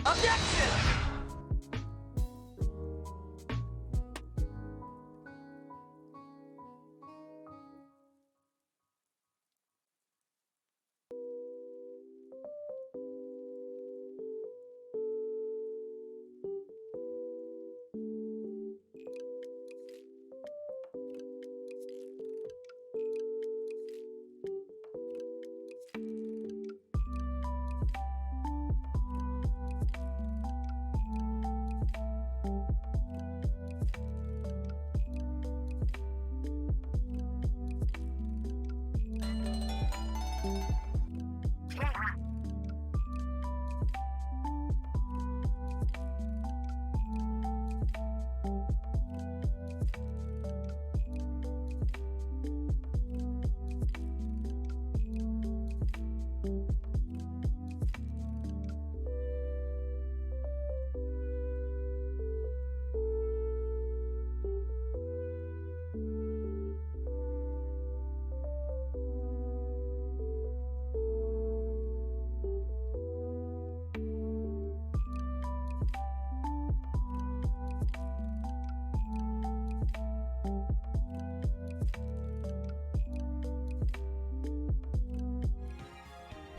Objection!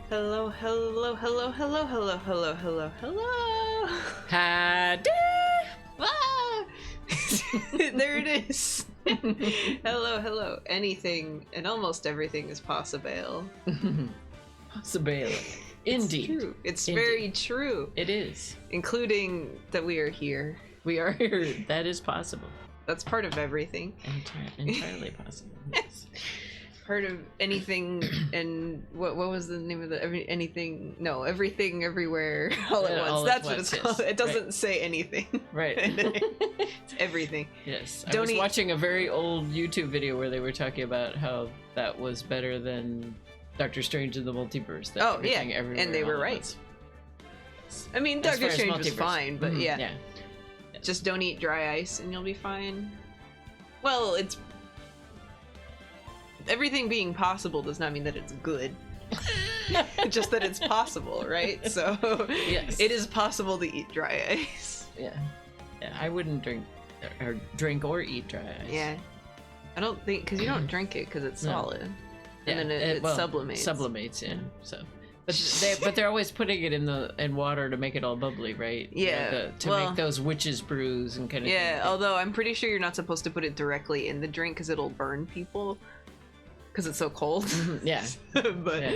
Hello, hello, hello, hello, hello, hello, hello, hello. Howdy! Ah! There it is. Hello, hello. Anything and almost everything is possible. Possible. Indeed. It's true. It's Indeed. very true. It is. Including that we are here. We are here. That is possible. That's part of everything. Entirely possible. Yes. Part of anything and what was the name of the everything everywhere all at once. All at That's what once, it's called. yes. It doesn't say anything. Right. It's everything. Yes. I Don't was eat- watching a very old YouTube video where they were talking about how that was better than Doctor Strange in the Multiverse. That Oh, yeah. everything everywhere And they all were at right. once. I mean, As Doctor far as Strange was multiverse. fine, but Mhm, yeah. Yeah. Yes. Just don't eat dry ice and you'll be fine. Well, it's... Everything being possible does not mean that it's good. Just that it's possible, right? So, Yes. it is possible to eat dry ice. Yeah. Yeah. I wouldn't drink or eat dry ice. Yeah. I don't think... Because you don't drink it because it's No. solid. Yeah, And then it well, sublimates. Sublimates, yeah. So, but they're always putting it in water to make it all bubbly, right? You know, Yeah, to well- make those witches brews and kind of. Yeah, thing. although I'm pretty sure you're not supposed to put it directly in the drink because it'll burn people. Because it's so cold. Yeah. But Yeah.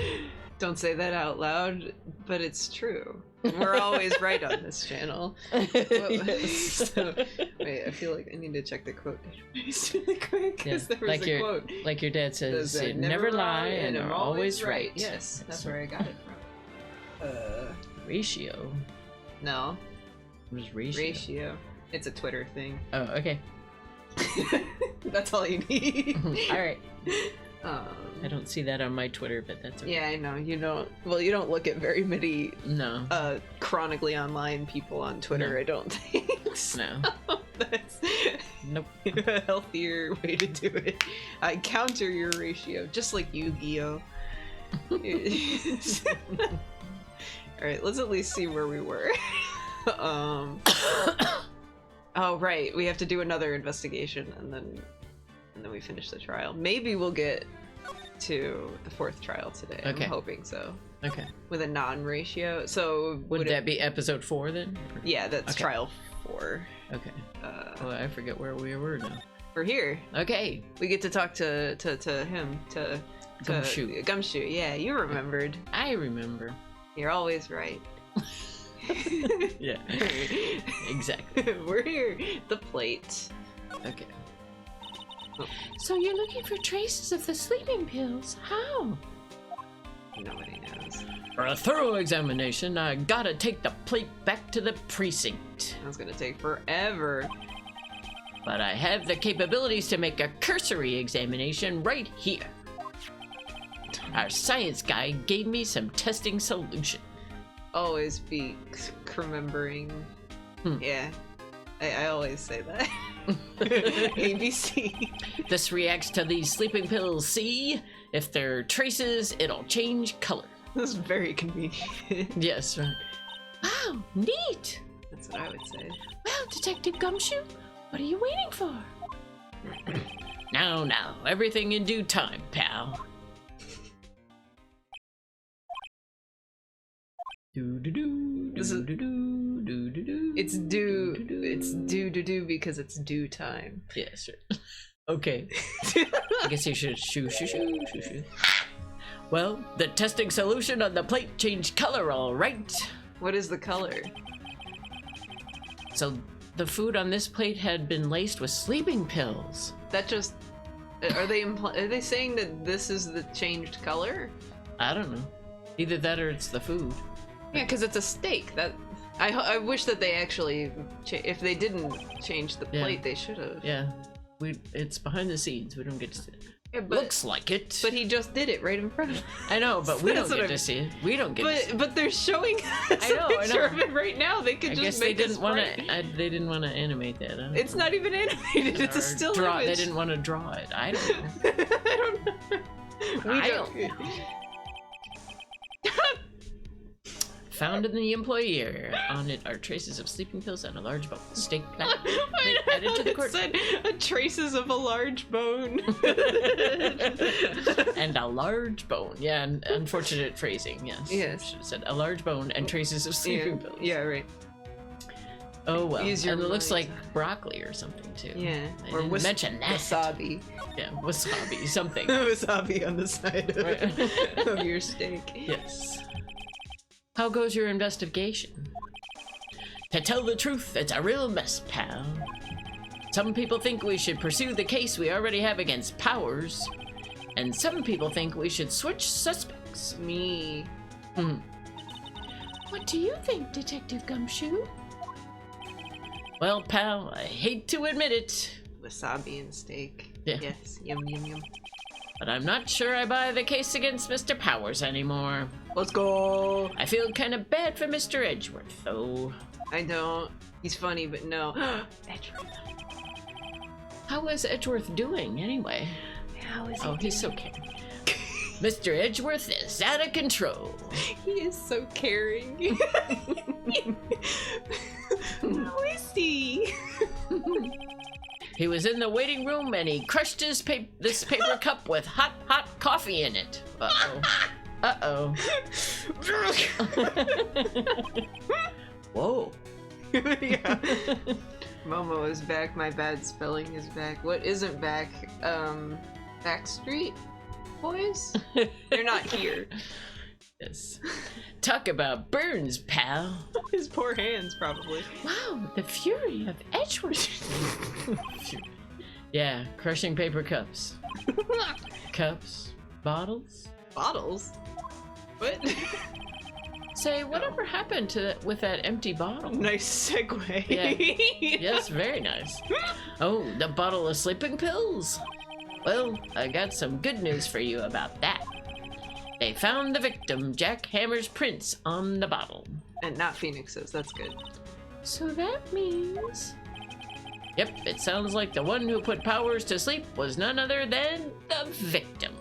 don't say that out loud, but it's true. We're always right on this channel. Yes. So, wait, I feel like I need to check the quote database really quick because Yeah, there was like a your- quote. Like your dad says, Says, never lie and I'm are always right. Yes, that's where I got it from. Ratio. No, What is ratio? ratio. It's a Twitter thing. Oh, okay. That's all you need. All right. Um, I don't see that on my Twitter, but that's okay. yeah, I know you don't. Well, you don't look at very many No. chronically online people on Twitter. No. I don't think. So No. that's Nope. a healthier way to do it. I counter your ratio, just like Yu-Gi-Oh. All right, let's at least see where we were. Oh right, we have to do another investigation, and then we finish the trial. Maybe we'll get to the fourth trial today. Okay. I'm hoping so. Okay. With a non-ratio. So Would it- that be episode 4 then? Yeah, that's Okay. trial 4. Okay. Well, I forget where we were now. We're here. Okay. We get to talk to him, to Gumshoe. Gumshoe. Yeah, you remembered. I remember. You're always right. Yeah. Exactly. We're here. The plate. Okay. So you're looking for traces of the sleeping pills? How? Nobody knows. For a thorough examination, I gotta take the plate back to the precinct. That's gonna take forever. But I have the capabilities to make a cursory examination right here. Our science guy gave me some testing solution. Always be remembering. Yeah, I always say that. ABC. This reacts to these sleeping pills, see? If there are traces, it'll change color. This is very convenient. Yes, right. Wow, Wow, neat. That's what I would say. Well, Detective Gumshoe, what are you waiting for? Now, everything in due time, pal. This is- It's due to do because it's due time. Yeah, sure. Okay. I guess you should shoo. Well, the testing solution on the plate changed color, all right. What is the color? So the food on this plate had been laced with sleeping pills. That just are they saying that this is the changed color? I don't know. Either that or it's the food. Yeah, because it's a steak. That I wish that they actually if they didn't change the Yeah. plate, they should have. Yeah. It's behind the scenes. We don't get to see it. Yeah, but, Looks like it. but he just did it right in front of us. I know, but we don't That's what get I'm- to see it. We don't get to see it. But they're showing us I know, a picture I of it right now. They could I just guess they make didn't want sprite. to. They didn't want to animate that. I don't It's know. not even animated. It's a Or still draw. image. They didn't want to draw it. I don't know. I don't know. We I don't. don't know. Found in the employee area. On it are traces of sleeping pills and a large bone. Steak platter. Added to the court. It said traces of a large bone. And a large bone. Yeah, unfortunate phrasing. Yes. Yes. Should have said a large bone and traces of sleeping pills. Yeah, right. Oh well. Use your and it looks like mind. broccoli or something too. Yeah. I didn't mention that. Wasabi. Yeah, wasabi, something. Wasabi on the side of, Right. of your steak. Yes. How goes your investigation? To tell the truth, it's a real mess, pal. Some people think we should pursue the case we already have against Powers, and some people think we should switch suspects. Me. What do you think, Detective Gumshoe? Well, pal, I hate to admit it, Wasabi and steak. Yeah. Yes. Yum, yum, yum. but I'm not sure I buy the case against Mr. Powers anymore. Let's go. I feel kind of bad for Mr. Edgeworth, though. I don't. He's funny, but no. Edgeworth. How is Edgeworth doing, anyway? How is he? Oh, he's so caring. Mr. Edgeworth is out of control. He is so caring. How is he? He was in the waiting room and he crushed this paper cup with hot coffee in it. Uh-oh. Uh-oh. Whoa. Yeah. Momo is back. My bad spelling is back. What isn't back? Backstreet Boys? They're not here. Yes. Talk about burns, pal. His poor hands, probably. Wow, the fury of Edgeworth. Yeah, crushing paper cups. Cups? Bottles? Bottles? What? Say, whatever happened to with that empty bottle? Nice segue. Yeah. Yes, very nice. Oh, the bottle of sleeping pills? Well, I got some good news for you about that. They found the victim, Jack Hammer's prints on the bottle. And not Phoenix's. That's good. So that means... Yep, it sounds like the one who put Powers to sleep was none other than the victim.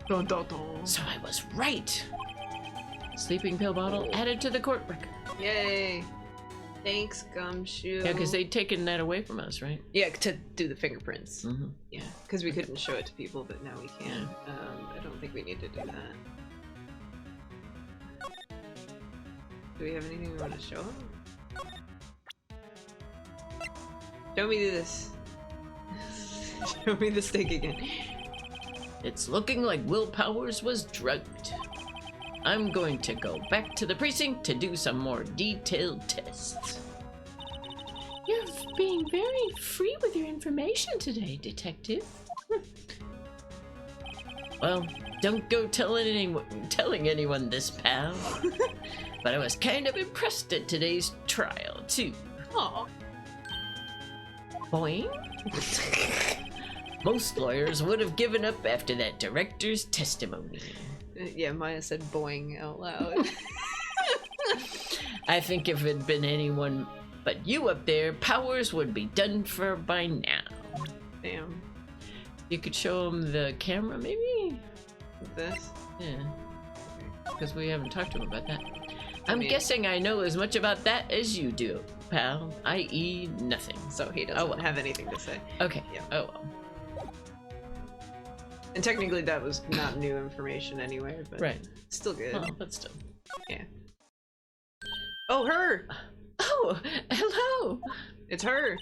Dun, dun, dun. So I was right. Sleeping pill bottle added to the court record. Yay. Thanks, Gumshoe. Yeah, because they'd taken that away from us, right? Yeah, to do the fingerprints. Mm-hmm. Yeah, because we couldn't show it to people, but now we can. I don't think we need to do that. Do we have anything we want to show them? Show me this. Show me the steak again. It's looking like Will Powers was drugged. I'm going to go back to the precinct to do some more detailed tests. You're being very free with your information today, Detective. Well, don't go telling anyone this, pal. But I was kind of impressed at today's trial, too. Aw. Boing? Most lawyers would have given up after that director's testimony. Yeah, Maya said boing out loud. I think if it'd been anyone but you up there, Powers would be done for by now. Damn. You could show him the camera, maybe? This? Yeah. Because we haven't talked to him about that. I'm guessing I know as much about that as you do, pal. I.e. nothing. So he doesn't have anything to say. Okay. Yeah. Oh well. And technically that was not new information anyway, but Right. still good. Well, but still. Yeah. Oh, her! Oh, hello. It's her!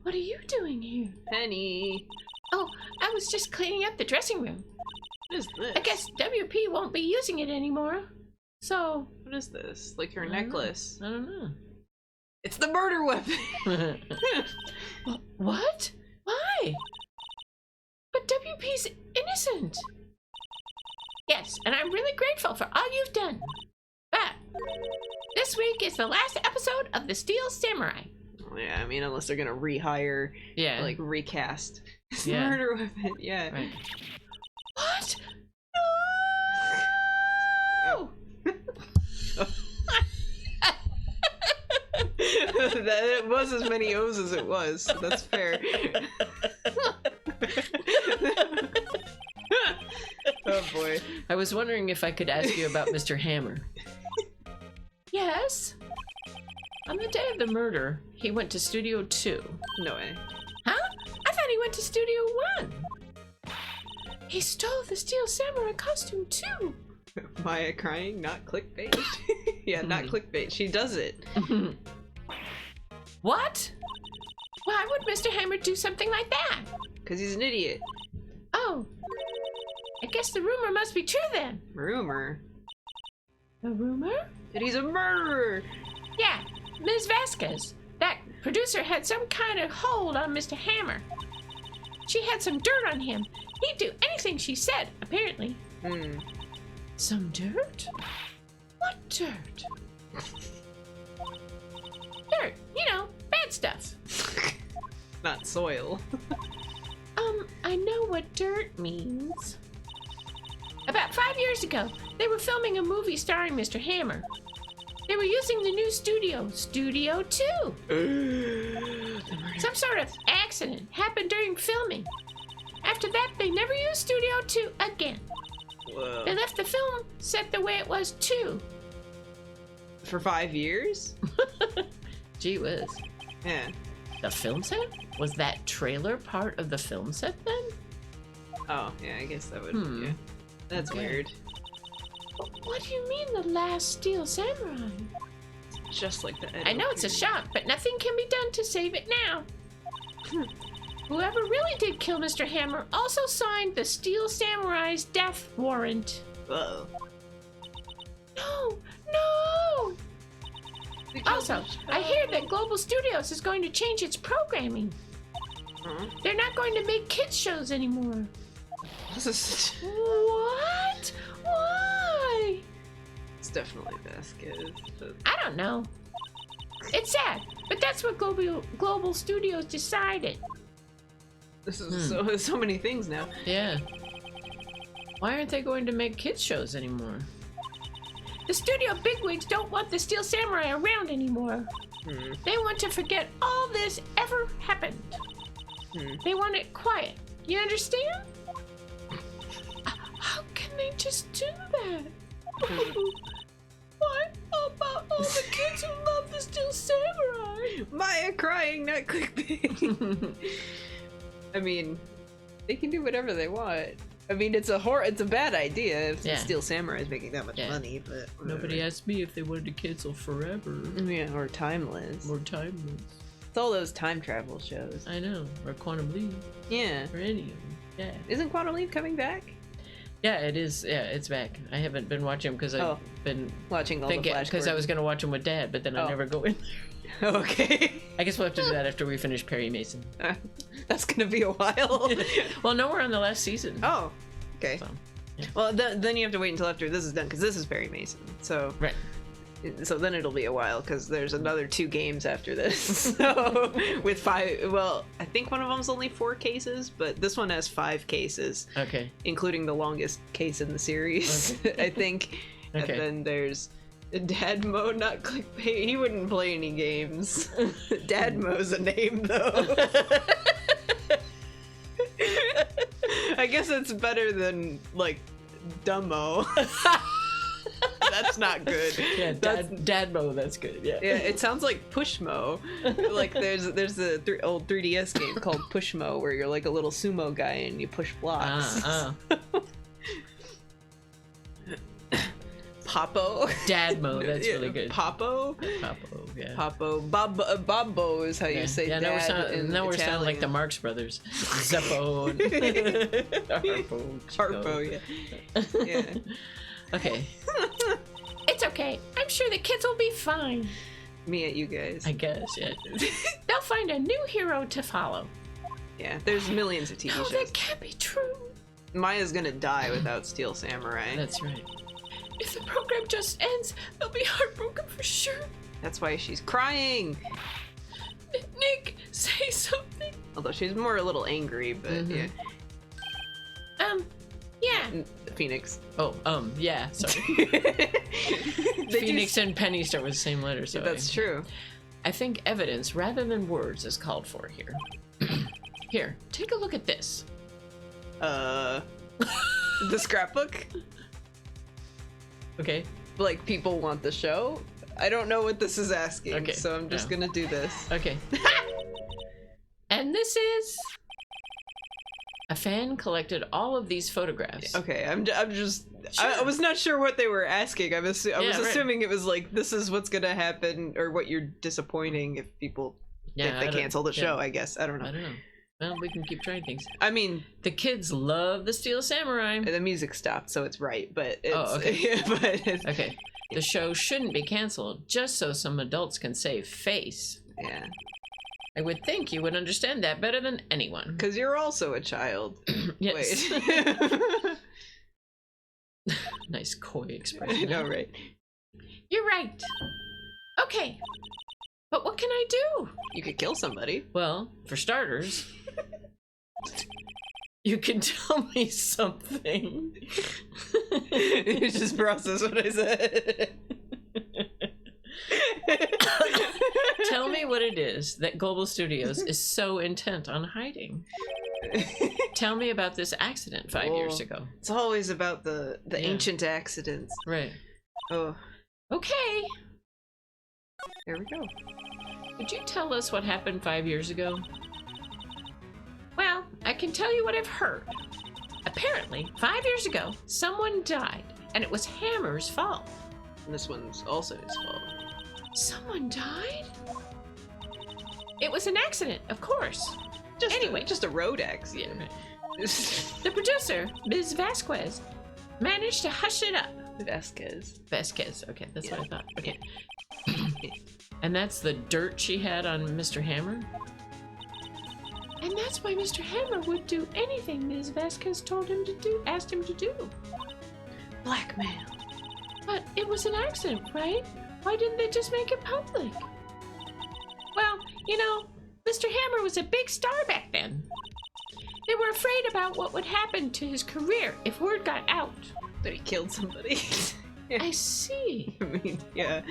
What are you doing here? Penny! Oh, I was just cleaning up the dressing room. What is this? I guess WP won't be using it anymore. So... What is this? Like her I don't know. necklace. I don't know. It's the murder weapon! What? Why? But WP's innocent. Yes, and I'm really grateful for all you've done. But this week is the last episode of The Steel Samurai. Yeah, I mean, unless they're gonna rehire, Yeah. like recast the Yeah. murder weapon. Yeah. Right. What? No! That it was as many O's as it was. So that's fair. Oh boy. I was wondering if I could ask you about Mr. Hammer. Yes? On the day of the murder, he went to Studio 2. No way. Huh? I thought he went to Studio 1. He stole the Steel Samurai costume too. Maya crying, not clickbait. Yeah, not clickbait. She does it. What? Why would Mr. Hammer do something like that? Because he's an idiot. Oh. I guess the rumor must be true then. Rumor? A rumor? That he's a murderer! Yeah, Ms. Vasquez. That producer had some kind of hold on Mr. Hammer. She had some dirt on him. He'd do anything she said, apparently. Some dirt? What dirt? Dirt, you know, bad stuff. Not soil. I know what dirt means. About 5 years ago, they were filming a movie starring Mr. Hammer. They were using the new studio, Studio 2. Some sort of accident happened during filming. After that, they never used Studio 2 again. Whoa. They left the film set the way it was too. For 5 years? Gee whiz. Yeah. The film set? Was that trailer part of the film set then? Oh, yeah, I guess that would. Yeah. That's Okay. weird. What do you mean the last Steel Samurai? Just like the I know it's a shock, but nothing can be done to save it now. Whoever really did kill Mr. Hammer also signed the Steel Samurai's death warrant. Whoa. No, no! Also, I hear that Global Studios is going to change its programming. They're not going to make kids shows anymore. This is. What? Why? It's definitely Vasquez. But... I don't know. It's sad, but that's what Global Studios decided. This is so many things now. Yeah. Why aren't they going to make kids shows anymore? The studio bigwigs don't want the Steel Samurai around anymore. They want to forget all this ever happened. They want it quiet. You understand? How can they just do that? What about all the kids who love the Steel Samurai? Maya crying, not clickbait. I mean, they can do whatever they want. I mean, it's a bad idea if the Steel Samurai is making that much money, but whatever. Nobody asked me if they wanted to cancel Forever. Yeah, or Timeless. Or Timeless. It's all those time travel shows. I know. Or Quantum Leap. Yeah. Or any of them. Yeah. Isn't Quantum Leap coming back? Yeah, it is. Yeah, it's back. I haven't been watching them because I've been watching all the Flash because I was going to watch them with Dad, but then I never go in there. Okay. I guess we'll have to do that after we finish Perry Mason. That's going to be a while. Well, no, we're on the last season. Oh, okay. So, yeah. Well, then you have to wait until after this is done, because this is Perry Mason. So right. So then it'll be a while, because there's another 2 games after this. So with 5, well, I think one of them's only 4 cases, but this one has 5 cases. Okay. Including the longest case in the series, okay. I think. Okay. And then there's Dad Mo, not clickbait. He wouldn't play any games. Dad Mo's a name, though. I guess it's better than, like, Dumbo. That's not good. Yeah, Dadmo, that's good. Yeah. Yeah, it sounds like Pushmo. Like there's a old 3DS game called Pushmo where you're like a little sumo guy and you push blocks. Popo. Dadmo, that's Yeah, really good. Popo. Popo, yeah. Popo. Babbo is how you say yeah, dad in now we're Italian. sounding like the Marx Brothers. Zeppo. Harpo, yeah. Yeah. Okay. It's okay. I'm sure the kids will be fine. Me at you guys. I guess, yeah. They'll find a new hero to follow. Yeah, there's millions of TV Oh, shows. that can't be true. Maya's gonna die without Steel Samurai. That's right. If the program just ends, they'll be heartbroken for sure. That's why she's crying. Nick, say something. Although she's more a little angry, but yeah. Yeah. Phoenix. Oh, yeah, sorry. Phoenix and Penny start with the same letter, so That's true. I think evidence rather than words is called for here. Here, take a look at this. The scrapbook? Okay. Like, people want the show? I don't know what this is asking, Okay, so I'm just gonna do this. Okay. And this is... A fan collected all of these photographs. Okay, I'm just... Sure. I was not sure what they were asking. I was right. assuming it was like, this is what's gonna happen, or what you're disappointing if people... Yeah, if they cancel the show, I guess. I don't know. I don't know. Well, we can keep trying things. I mean... The kids love the Steel Samurai. The music stopped, so it's right, but it's... Oh, okay. but it's, Okay. The show shouldn't be canceled just so some adults can save face. yeah. I would think you would understand that better than anyone. Because you're also a child. Yes. Wait. Nice coy I expression. know, right? You're right. Okay. But what can I do? You could kill somebody. Well, for starters, you can tell me something. You just process what I said. Tell me what it is that Global Studios is so intent on hiding. Tell me about this accident 5 years ago. It's always about the ancient accidents. Right. Oh, Okay. there we go. Could you tell us what happened 5 years ago? Well, I can tell you what I've heard. Apparently, 5 years ago, someone died, and it was Hammer's fault. And this one's also his fault. Someone died? It was an accident, of course. Anyway. Just a road accident. The producer, Ms. Vasquez, managed to hush it up. Vasquez. Vasquez. Okay, that's what I thought. Okay. And that's the dirt she had on Mr. Hammer? And that's why Mr. Hammer would do anything Ms. Vasquez asked him to do. Blackmail. But it was an accident, right? Why didn't they just make it public? Well, you know, Mr. Hammer was a big star back then. They were afraid about what would happen to his career if word got out. That he killed somebody. I see. I mean, yeah.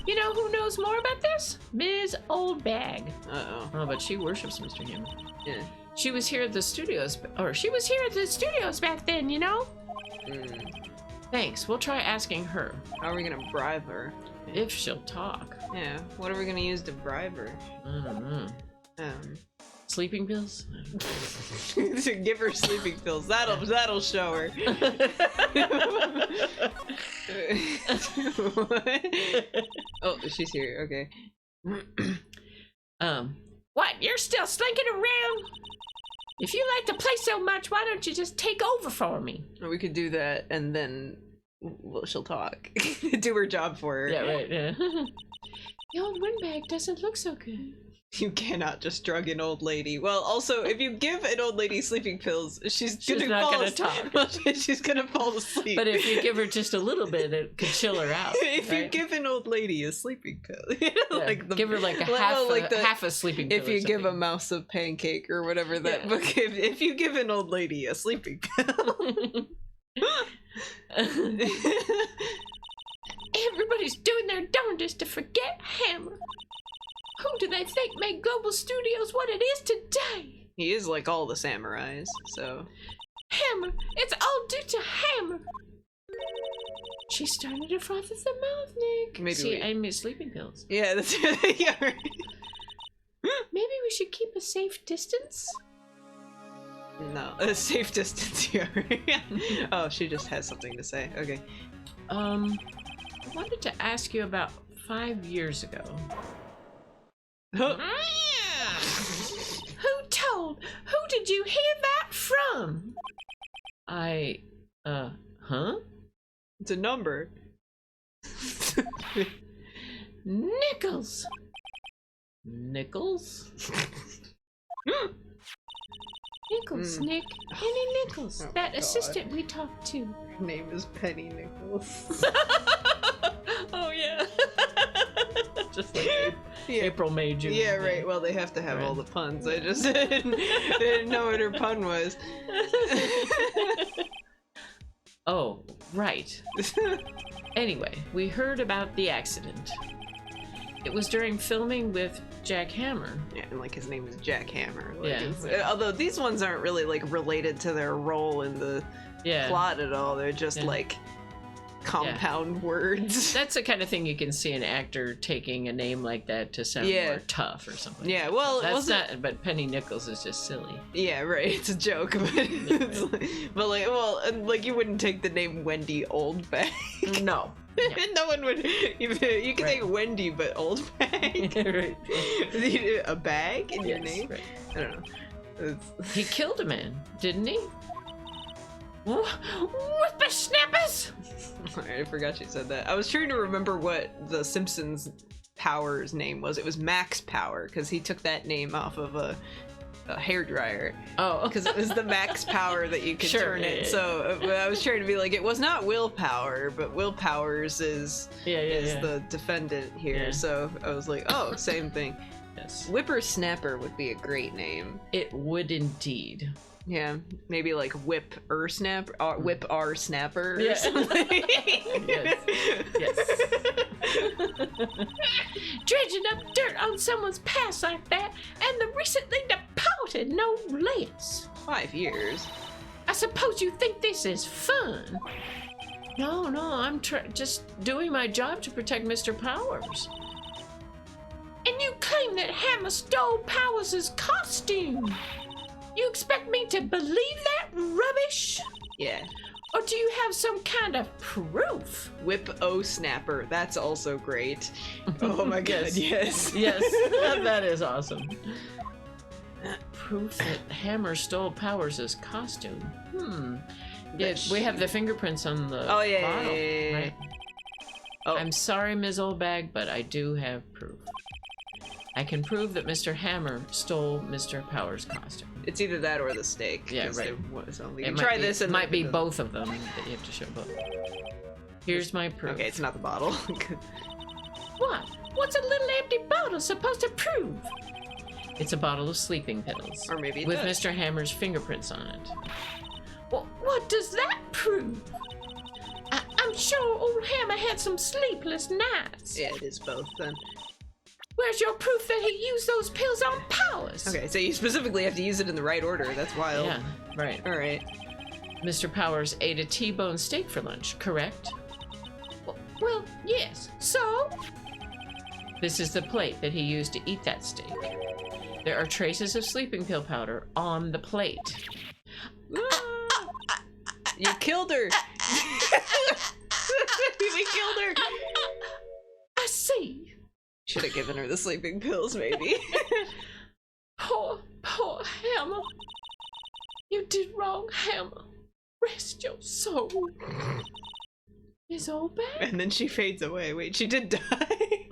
You know who knows more about this? Ms. Oldbag. Uh-oh. Oh, but she worships Mr. Hammer. Yeah. She was here at the studios, or She was here at the studios back then, you know? Thanks. We'll try asking her How are we gonna bribe her? if she'll talk. Yeah. What are we gonna use to bribe her? I don't know. Sleeping pills? To give her sleeping pills. That'll show her. Oh, she's here. Okay. What, you're still slinking around? If you like to play so much, why don't you just take over for me? Or we could do that, and then she'll talk. Do her job for her. Yeah, right. Yeah. The old windbag doesn't look so good. You cannot just drug an old lady. Well, also, if you give an old lady sleeping pills, she's not gonna talk. She's gonna fall asleep. But if you give her just a little bit, it could chill her out. If you right? give an old lady a sleeping pill, Yeah, give her like a half a sleeping pill. If you give a mouse a pancake or whatever that book, if you give an old lady a sleeping pill. Everybody's doing their darndest to forget Hammer. Who do they think made Global Studios what it is today? He is like all the samurais, so... Hammer! It's all due to Hammer! She's starting to froth at the mouth, Nick. Maybe See, I miss sleeping pills. Yeah, that's yeah. Right. Maybe we should keep a safe distance? No, a safe distance here. Oh, she just has something to say. Okay. I wanted to ask you about 5 years ago. Huh? Who told? Who did you hear that from? Huh? It's a number. Nichols. Nichols? Nichols, Nick. Penny Nichols. Oh, that God. assistant we talked to. Her name is Penny Nichols. Oh, yeah. Just like Yeah. April, May, June. Yeah, right. Well, they have to have Right. all the puns. I just didn't know what her pun was. Oh, right. Anyway, we heard about the accident. It was during filming with Jack Hammer. Yeah, and like his name is Jack Hammer. Like, Yeah. although these ones aren't really like related to their role in the Yeah. plot at all. They're just Yeah. like compound words. That's the kind of thing you can see an actor taking a name like that to sound Yeah. more tough or something. Yeah, well, it That's wasn't. not, but Penny Nichols is just silly. Yeah, right. It's a joke, but it's like, but like, well, and like you wouldn't take the name Wendy Oldbag. No. No one would. Even you can Right. take Wendy, but Oldbag. Right. A bag in your Yes, name? right. I don't know. It's- He killed a man, didn't he? Whippersnappers! I forgot she said that. I was trying to remember what the Simpsons Power's name was. It was Max Power because he took that name off of a hairdryer Oh, because it was the max power that you could Sure, turn yeah, it. yeah. So I was trying to be like, it was not willpower, but willpowers is yeah. the defendant here. Yeah. So I was like, oh, same thing. Yes. Whippersnapper would be a great name. It would indeed. Yeah, maybe like Whip Snapper, Whip R Snapper or Yeah. something. Yes. Yes. Dredging up dirt on someone's past like that, and the recently deported, no less. 5 years. I suppose you think this is fun. No, I'm just doing my job to protect Mr. Powers. And you claim that Hammer stole Powers' costume. You expect me to believe that rubbish? Yeah. Or do you have some kind of proof? Whip O Snapper. That's also great. Oh my god, yes. Yes, that is awesome. Proof that Hammer stole Powers' costume. Yeah, we have the fingerprints on the Oh, yeah, bottle, yeah. right? Oh. I'm sorry, Ms. Oldbag, but I do have proof. I can prove that Mr. Hammer stole Mr. Powers' costume. It's either that or the steak. Yeah, 'cause right. there was only- It You might try be- this and might be then- both of them that you have to show both. Here's my proof. Okay, it's not the bottle. What? What's a little empty bottle supposed to prove? It's a bottle of sleeping pills. Or maybe it with does. Mr. Hammer's fingerprints on it. What does that prove? I'm sure old Hammer had some sleepless nights. Yeah, it is both then. Where's your proof that he used those pills on Powers? Okay, so you specifically have to use it in the right order. That's wild. Yeah, right. Alright. Mr. Powers ate a T-bone steak for lunch, correct? Well, yes. So? This is the plate that he used to eat that steak. There are traces of sleeping pill powder on the plate. You killed her! You killed her! I see. Should have given her the sleeping pills, maybe. Poor Hammer. You did wrong, Hammer. Rest your soul. Is all bad? And then she fades away. Wait, she did die?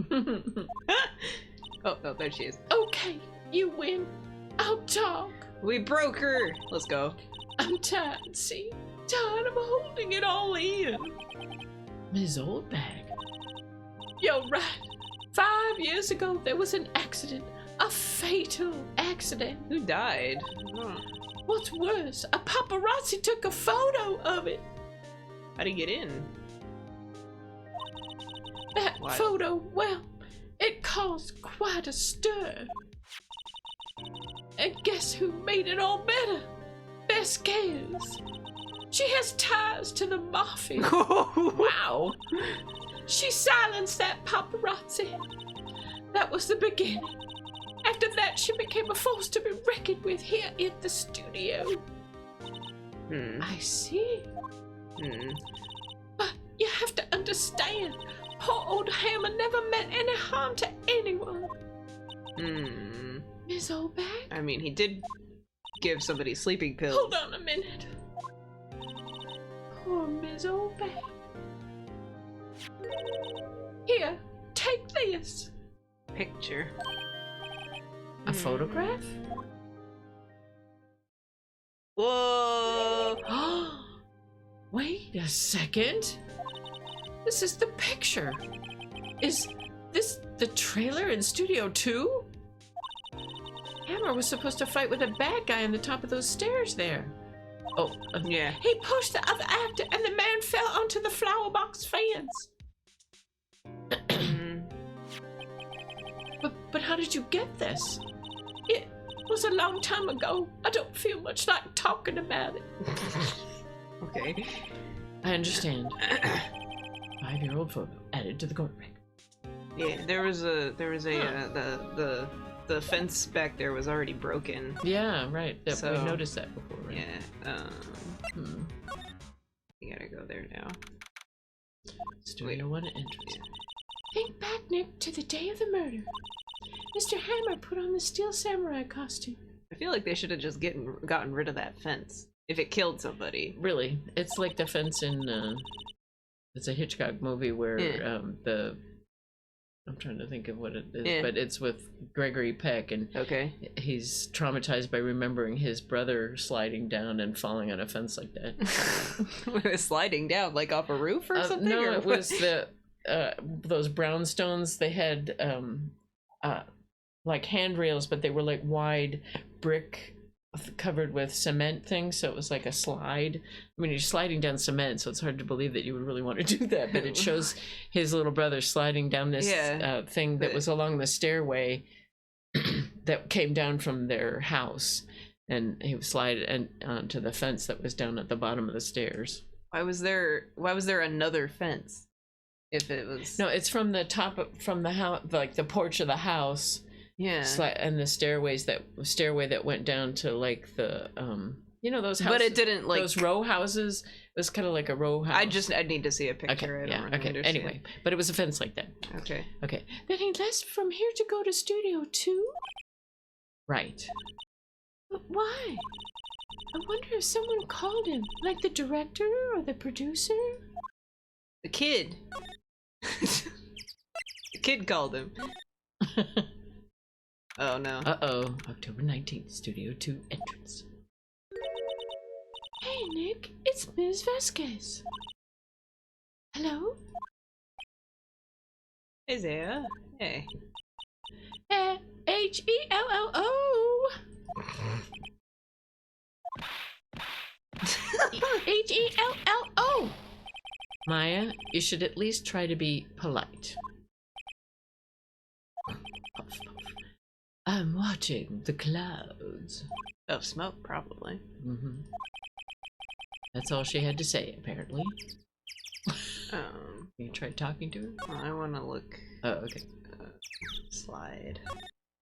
Oh, there she is. Okay, you win. I'll talk. We broke her! Let's go. I'm tired, see? Tired of holding it all in. Ms. Oldbag. You're right. 5 years ago, there was an accident. A fatal accident. Who died? What's worse, a paparazzi took a photo of it. How'd he get in? That What? photo, well, it caused quite a stir. And guess who made it all better? Vasquez. She has ties to the mafia. Wow. She silenced that paparazzi. That was the beginning. After that, she became a force to be reckoned with here in the studio. I see. But you have to understand, poor old Hammer never meant any harm to anyone. Miss Oldback? I mean, he did give somebody sleeping pills. Hold on a minute. Poor Miss Oldback. Here, take this. Picture. A photograph? Whoa! Wait a second. This is the picture. Is this the trailer in Studio 2? Hammer was supposed to fight with a bad guy on the top of those stairs there. Oh, Yeah. He pushed the other actor and the man fell onto the flower box fence. but how did you get this? It was a long time ago. I don't feel much like talking about it. Okay. I understand. 5-year-old photo added to the corner ring. Yeah, the fence back there was already broken. Yeah, right. We So- noticed that before, right? Yeah. You gotta go there now. Studio 1 entrance. Think back, Nick, to the day of the murder. Mr. Hammer put on the Steel Samurai costume. I feel like they should have just gotten rid of that fence if it killed somebody. Really, it's like the fence in it's a Hitchcock movie where Yeah. I'm trying to think of what it is, Yeah. but it's with Gregory Peck, and Okay. he's traumatized by remembering his brother sliding down and falling on a fence like that. It was sliding down like off a roof or something? No, or it what? was the those brownstones. They had like handrails, but they were like wide brick covered with cement things, so it was like a slide. I mean, you're sliding down cement, so it's hard to believe that you would really want to do that, but it shows his little brother sliding down this thing that was along the stairway that came down from their house, and he would slide onto the fence that was down at the bottom of the stairs. Why was there another fence? If it was No, it's from the top from the house, like the porch of the house. Yeah. And the stairway that went down to like the you know those houses, But it didn't like those row houses. It was kind of like a row house. I need to see a picture. Okay, I don't really understand. Anyway, but it was a fence like that. Okay. Okay, Then he left from here to go to Studio 2? right. But why? I wonder if someone called him, like the director or the producer? The kid. The kid called him. Oh no. Uh-oh. October 19th, Studio 2 entrance. Hey, Nick, it's Ms. Vasquez. Hello? Hey Zaya. Hey. H-E-L-L-O. H-E-L-L-O. Maya, you should at least try to be polite. Puff, puff. I'm watching the clouds. Of smoke, probably. That's all she had to say, apparently. Um, You tried talking to her? well, I want to look. Oh, okay. Slide.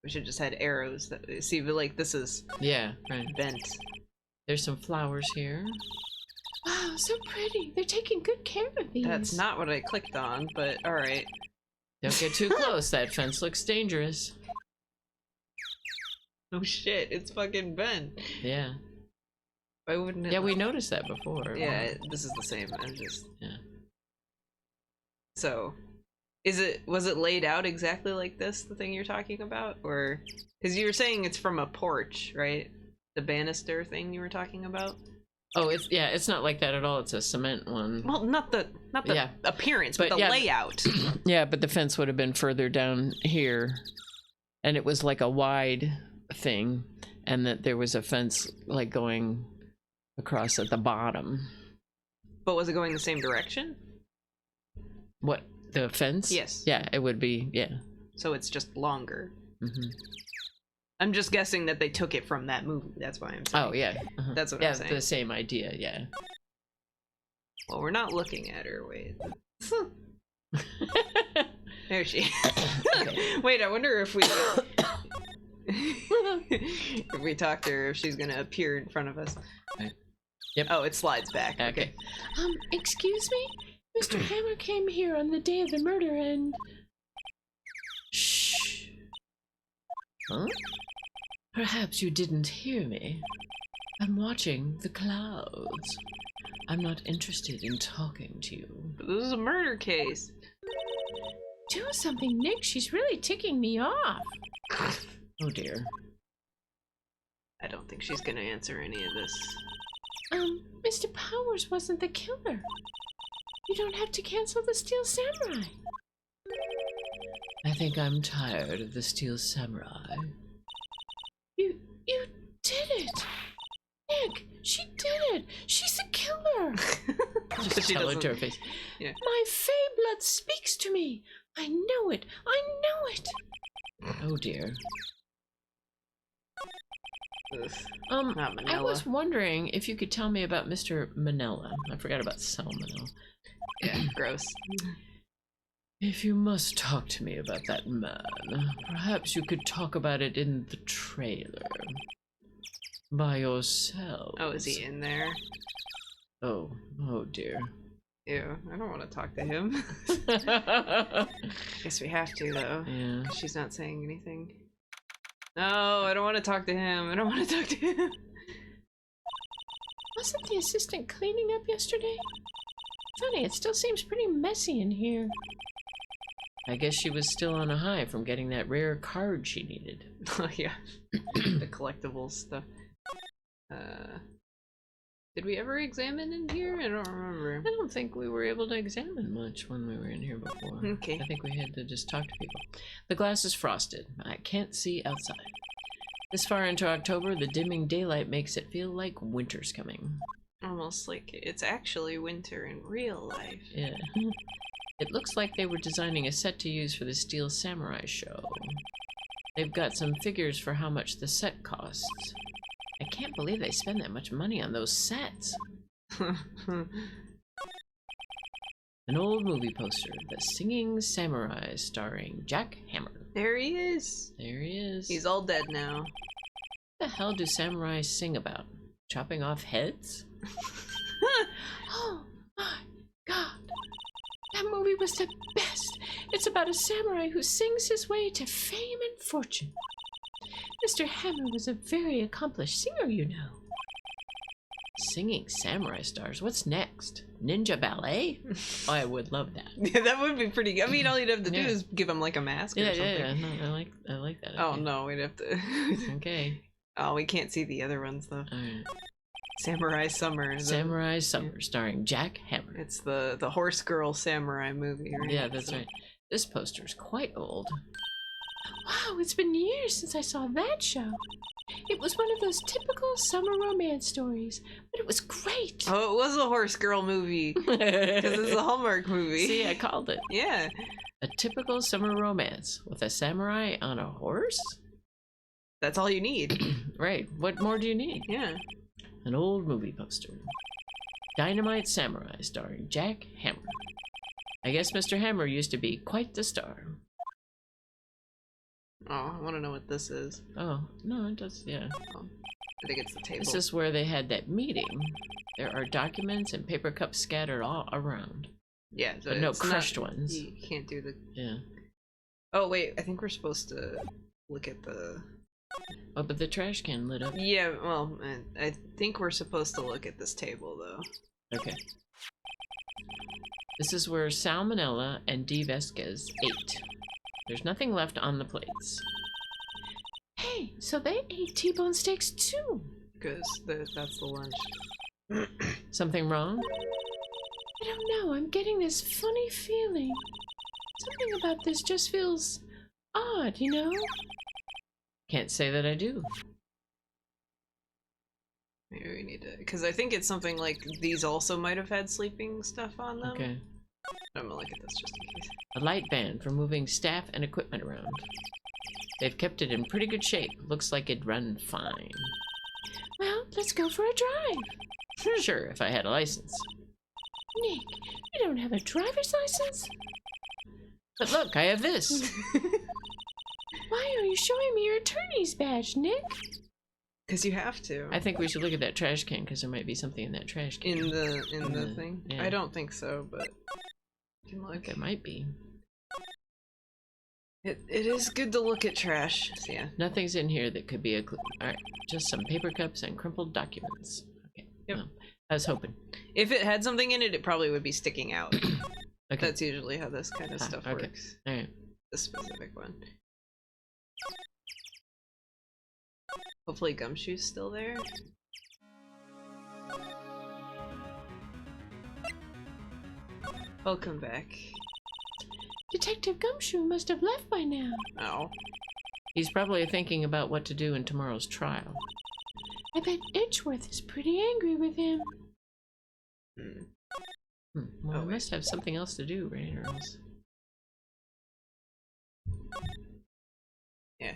We should just had arrows that see, but like this is Yeah, right. bent. There's some flowers here. Wow, so pretty. They're taking good care of these. That's not what I clicked on, but all right. Don't get too close. That fence looks dangerous. Oh shit! It's fucking bent. Yeah. Why wouldn't it? Yeah, we noticed that before. Yeah, this is the same. I'm just. Yeah. So, was it laid out exactly like this? The thing you're talking about, or because you were saying it's from a porch, right? The banister thing you were talking about. Oh, it's not like that at all. It's a cement one. Well, not the Yeah. appearance, but the yeah. layout. Yeah, but the fence would have been further down here, and it was like a wide thing, and that there was a fence like going across at the bottom. But was it going the same direction? What, the fence? Yes. Yeah, it would be. Yeah. So it's just longer. Mm-hmm. I'm just guessing that they took it from that movie. That's why I'm saying. Oh yeah. That's what Yeah, I'm saying. the same idea. Yeah. Well, we're not looking at her. Wait. There she is. Wait, I wonder if we if we talk to her, if she's gonna appear in front of us. Yep. Oh, it slides back. Okay. Excuse me? Mr. Hammer came here on the day of the murder and... Shh. Huh? Perhaps you didn't hear me. I'm watching the clouds. I'm not interested in talking to you. But this is a murder case. Do something, Nick. She's really ticking me off. Oh dear. I don't think she's gonna answer any of this. Mr. Powers wasn't the killer. You don't have to cancel the Steel Samurai. I think I'm tired of the Steel Samurai. You did it! Nick, she did it! She's the killer! Just She tell her doesn't- to her face. Yeah. My Fey blood speaks to me! I know it! I know it! Oh dear. Ugh. Not I Manila. was wondering if you could tell me about Mr. Manila. I forgot about Salmonella. Yeah, gross. If you must talk to me about that man, perhaps you could talk about it in the trailer. By yourself. Oh, is he in there? Oh dear. Ew, I don't want to talk to him. Guess we have to, though. Yeah. She's not saying anything. No, I don't want to talk to him. I don't want to talk to him. Wasn't the assistant cleaning up yesterday? Funny, it still seems pretty messy in here. I guess she was still on a high from getting that rare card she needed. Oh, yeah. The collectibles stuff. Did we ever examine in here? I don't remember. I don't think we were able to examine much when we were in here before. Okay. I think we had to just talk to people. The glass is frosted. I can't see outside. This far into October, the dimming daylight makes it feel like winter's coming. Almost like it's actually winter in real life. Yeah. It looks like they were designing a set to use for the Steel Samurai show. They've got some figures for how much the set costs. I can't believe they spend that much money on those sets. An old movie poster, The Singing Samurai, starring Jack Hammer. There he is. There he is. He's all dead now. What the hell do samurai sing about? Chopping off heads? Oh my god. That movie was the best. It's about a samurai who sings his way to fame and fortune. Mr. Hammer was a very accomplished singer, you know. Singing samurai stars. What's next? Ninja ballet? Oh, I would love that. Yeah, that would be pretty good. I mean, all you'd have to do Yeah. is give him like a mask or Yeah, something. yeah, yeah. No, I like that. Oh Okay. no, we'd have to. Okay. Oh, we can't see the other ones though. Alright. Samurai Summer. Samurai Summer, starring Jack Hammer. It's the horse girl samurai movie, right? Yeah, that's So- right. This poster's quite old. Wow, it's been years since I saw that show. It was one of those typical summer romance stories, but it was great. Oh, it was a horse girl movie because it's a Hallmark movie. See, I called it. Yeah. A typical summer romance with a samurai on a horse? That's all you need. Right. What more do you need? Yeah. An old movie poster. Dynamite Samurai, starring Jack Hammer. I guess Mr. Hammer used to be quite the star. Oh, I want to know what this is. Oh, no, it does, yeah. I think it's the table. This is where they had that meeting. There are documents and paper cups scattered all around. Yeah, so But no it's not- crushed ones. You can't do the. Yeah. Oh wait, I think we're supposed to look at the. Oh, but the trash can lit up. Yeah, well, I think we're supposed to look at this table though. Okay. This is where Salmonella and D. Vesquez ate. There's nothing left on the plates. Hey, so they ate T-bone steaks too. Because that's the lunch. Something wrong? I don't know, I'm getting this funny feeling. Something about this just feels odd, you know? Can't say that I do. Maybe we need to, because I think it's something like these also might have had sleeping stuff on them. Okay. I'm gonna look at this just in case. A light band for moving staff and equipment around. They've kept it in pretty good shape. Looks like it'd run fine. Well, let's go for a drive. Sure, if I had a license. Nick, you don't have a driver's license? But look, I have this. Why are you showing me your attorney's badge, Nick? Because you have to. I think we should look at that trash can because there might be something in that trash can. In the thing? Yeah. I don't think so, but you can look. There might be. It is good to look at trash. So yeah. Nothing's in here that could be a clue. Alright, just some paper cups and crumpled documents. Okay. Yep. Well, I was hoping. If it had something in it, it probably would be sticking out. Okay. That's usually how this kind of stuff works. Alright. This specific one. Hopefully Gumshoe's still there. Welcome back. Detective Gumshoe must have left by now. Oh. He's probably thinking about what to do in tomorrow's trial. I bet Edgeworth is pretty angry with him. Well, Oh, he wait. must have something else to do, right? Or else. Yeah.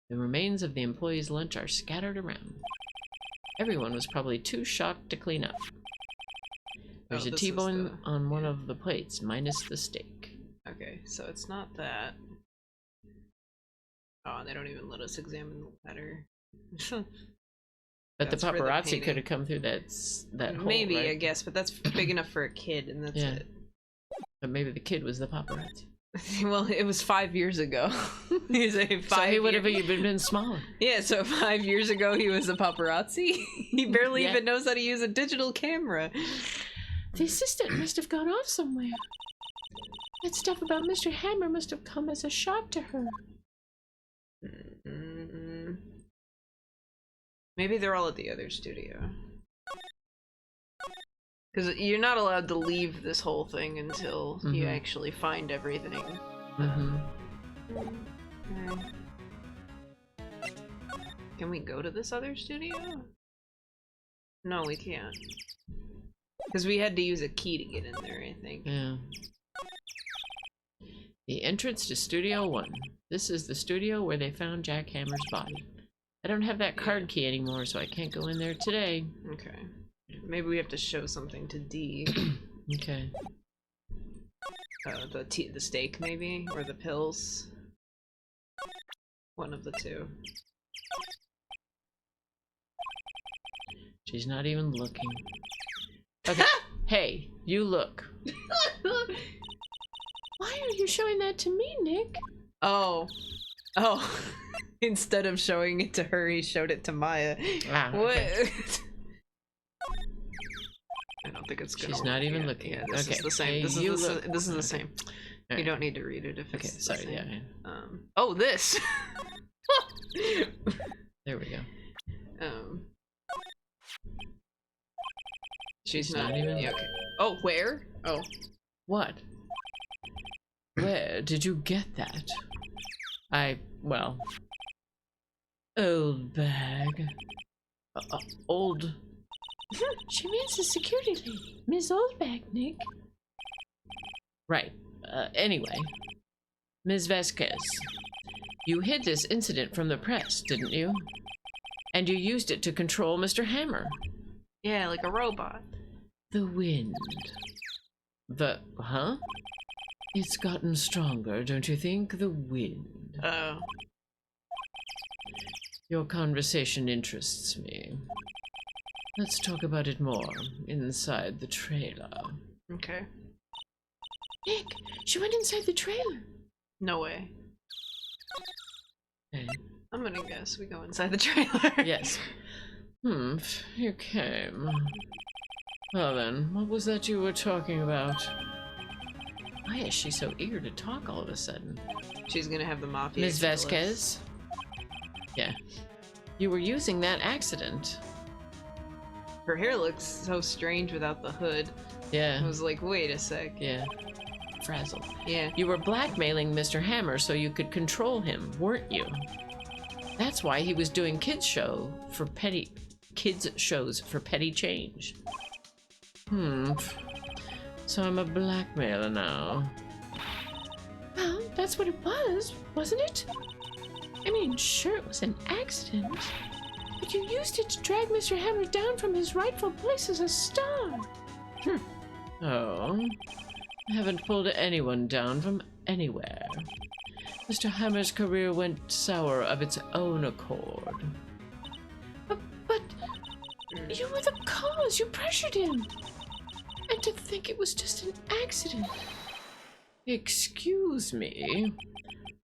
The remains of the employees' lunch are scattered around. Everyone was probably too shocked to clean up. There's a this is T-bone on one of the plates, minus the steak. Okay, so it's not that. Oh, they don't even let us examine the letter. But That's the for the paparazzi painting. could have come through that hole, Maybe, right? I guess, but that's big enough for a kid, and that's Yeah. it. But maybe the kid was the paparazzi. Well, it was 5 years ago. He's a So he would have year- even been smaller. Yeah, so 5 years ago he was a paparazzi. He barely Yeah. even knows how to use a digital camera. The assistant must have gone off somewhere. That stuff about Mr. Hammer must have come as a shock to her. Maybe they're all at the other studio. Because you're not allowed to leave this whole thing until you actually find everything. Okay. Can we go to this other studio? No, we can't. Because we had to use a key to get in there, I think. Yeah. The entrance to Studio 1. This is the studio where they found Jack Hammer's body. I don't have that card key anymore, so I can't go in there today. Okay. Maybe we have to show something to D. Okay. The steak, maybe? Or the pills? One of the two. She's not even looking. Okay. Hey, you look. Why are you showing that to me, Nick? Oh. Oh. Instead of showing it to her, he showed it to Maya. Ah, What? okay. I don't think it's gonna She's work. not even Yeah, looking. Yeah, this Okay. is the same. Hey, This you is look. this is the Okay. same. You Alright. don't need to read it if Okay, it's the sorry, same. yeah. Oh, this. There we go. She's not not even- Yeah, okay. Oh, where? Oh. What? Where did you get that? Well... Old bag. Old... She means the security lady, Miss Oldbag, Nick. Right. Anyway. Ms. Vasquez. You hid this incident from the press, didn't you? And you used it to control Mr. Hammer. Yeah, like a robot. The wind. Huh? It's gotten stronger, don't you think? The wind. Oh. Your conversation interests me. Let's talk about it more inside the trailer. Okay. Nick, she went inside the trailer. No way. Okay. I'm gonna guess we go inside the trailer. Yes. You came. Well then, what was that you were talking about? Why is she so eager to talk all of a sudden? She's gonna have the mafia. Ms. kill us. Vasquez? Yeah. You were using that accident. Her hair looks so strange without the hood. I Yeah. was like, wait a sec. Yeah. Frazzled. Yeah. You were blackmailing Mr. Hammer so you could control him, weren't you? That's why he was doing kids shows for petty change. So I'm a blackmailer now. Well, that's what it was, wasn't it? I mean, sure, it was an accident. But you used it to drag Mr. Hammer down from his rightful place as a star. Oh, I haven't pulled anyone down from anywhere. Mr. Hammer's career went sour of its own accord. But you were the cause. You pressured him. And to think it was just an accident. Excuse me?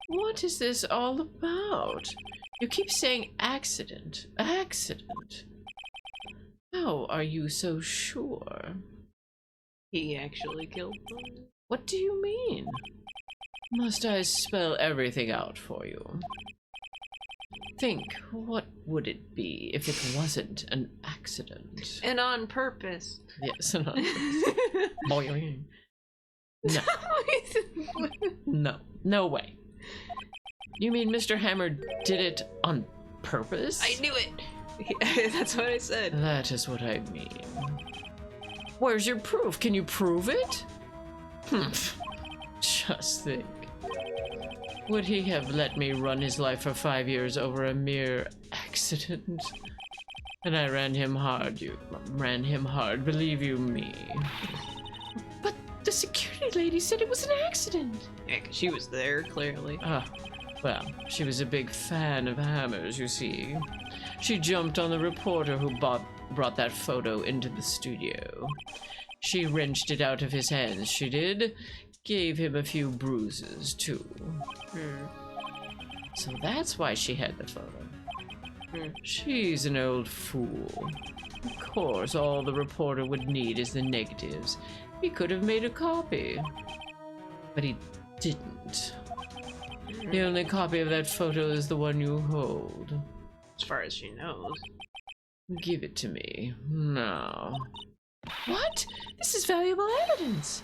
What is this all about? You keep saying accident, accident. How are you so sure? He actually killed them. What do you mean? Must I spell everything out for you? Think, what would it be if it wasn't an accident? And on purpose. Yes, and on purpose. Boing. No. No, no way. You mean Mr. Hammer did it on purpose? I knew it! That's what I said. That is what I mean. Where's your proof? Can you prove it? Just think. Would he have let me run his life for 5 years over a mere accident? And I ran him hard, believe you me. But the security lady said it was an accident. Yeah, 'cause she was there, clearly. Well, she was a big fan of Hammer's, you see. She jumped on the reporter who brought that photo into the studio. She wrenched it out of his hands, she did. Gave him a few bruises, too. So that's why she had the photo. She's an old fool. Of course, all the reporter would need is the negatives. He could have made a copy. But he didn't. The only copy of that photo is the one you hold. As far as she knows. Give it to me, now. What? This is valuable evidence.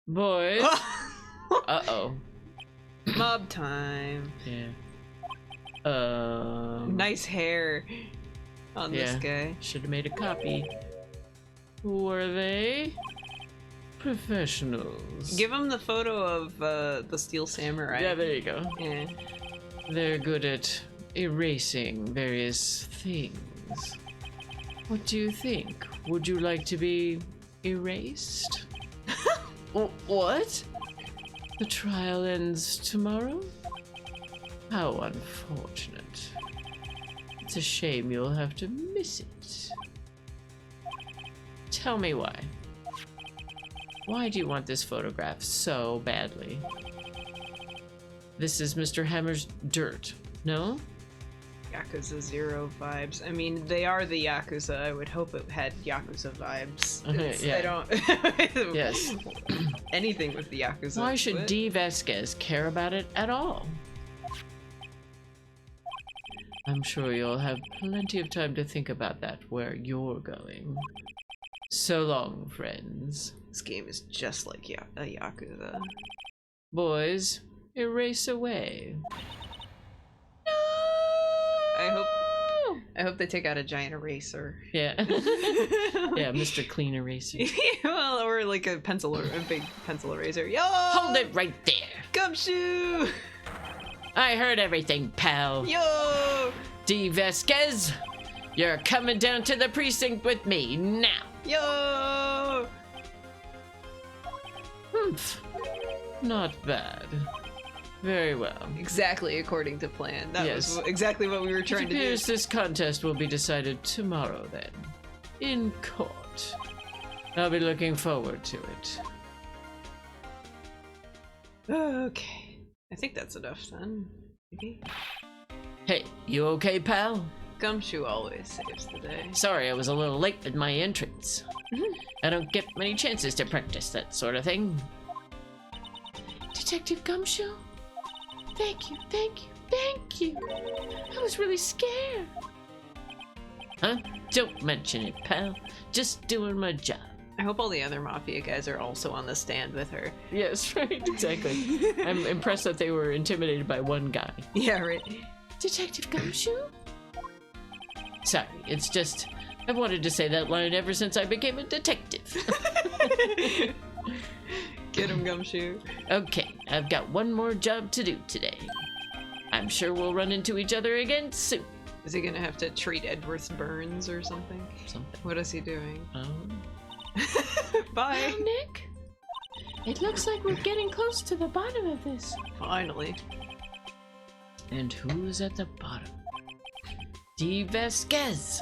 Boys. Uh-oh. Mob time. Yeah. Nice hair on this guy. Should have made a copy. Who are they? Professionals. Give him the photo of the Steel Samurai. Yeah, there you go. Yeah. They're good at erasing various things. What do you think? Would you like to be erased? What? The trial ends tomorrow? How unfortunate. It's a shame you'll have to miss it. Tell me why. Why do you want this photograph so badly? This is Mr. Hammer's dirt, no? Yakuza 0 vibes. I mean, they are the Yakuza. I would hope it had Yakuza vibes. Yeah. I don't... Yes. Anything with the Yakuza. Why should D. Vasquez care about it at all? I'm sure you'll have plenty of time to think about that where you're going. So long, friends. This game is just like a Yakuza. Boys, erase away. I hope they take out a giant eraser. Yeah. Yeah, Mr. Clean Eraser. Well, or like a big pencil eraser. Yo! Hold it right there. Gumshoe! I heard everything, pal. Yo! D. Vasquez, you're coming down to the precinct with me now. Yo! Humph. Not bad. Very well. Exactly according to plan. That Yes. was exactly what we were trying It to do. appears this contest will be decided tomorrow then. In court. I'll be looking forward to it. Okay. I think that's enough then. Maybe. Hey, you okay, pal? Gumshoe always saves the day. Sorry I was a little late with my entrance. I don't get many chances to practice that sort of thing. Detective Gumshoe? Thank you, thank you, thank you. I was really scared. Huh? Don't mention it, pal. Just doing my job. I hope all the other Mafia guys are also on the stand with her. Yes, right, exactly. I'm impressed that they were intimidated by one guy. Yeah, right. Detective Gumshoe? Sorry, it's just, I've wanted to say that line ever since I became a detective. Get him, Gumshoe. Okay, I've got one more job to do today. I'm sure we'll run into each other again soon. Is he gonna have to treat Edward's burns or something? Something. What is he doing? Bye. Well, Nick, it looks like we're getting close to the bottom of this. Finally. And who's at the bottom? Dee Vasquez.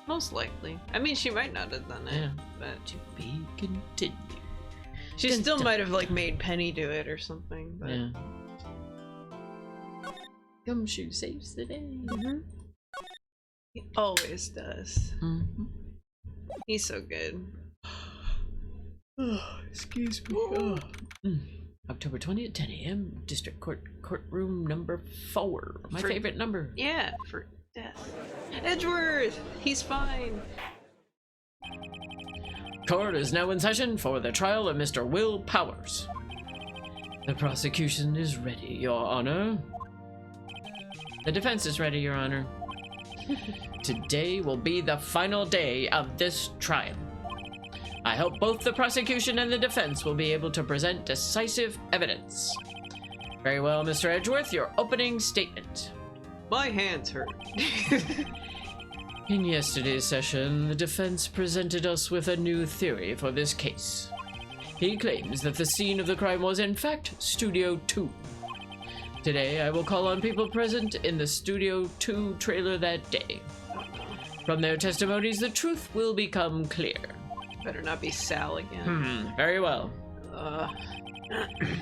Most likely. I mean, she might not have done it, Yeah. but To be continued. she still might have like made Penny do it or something. But Yeah. Gumshoe saves the day. he always does. Mhm. He's so good. Oh, excuse me. October 20th, 10 a.m. District Court, courtroom number 4. My For- favorite number. Yeah, for death. Edgeworth! He's fine. Court is now in session for the trial of Mr. Will Powers. The prosecution is ready, Your Honor. The defense is ready, Your Honor. Today will be the final day of this trial. I hope both the prosecution and the defense will be able to present decisive evidence. Very well, Mr. Edgeworth, your opening statement. My hands hurt. In yesterday's session, the defense presented us with a new theory for this case. He claims that the scene of the crime was in fact Studio 2. Today, I will call on people present in the Studio 2 trailer that day. From their testimonies, the truth will become clear. Better not be Sal again. Very well. Uh,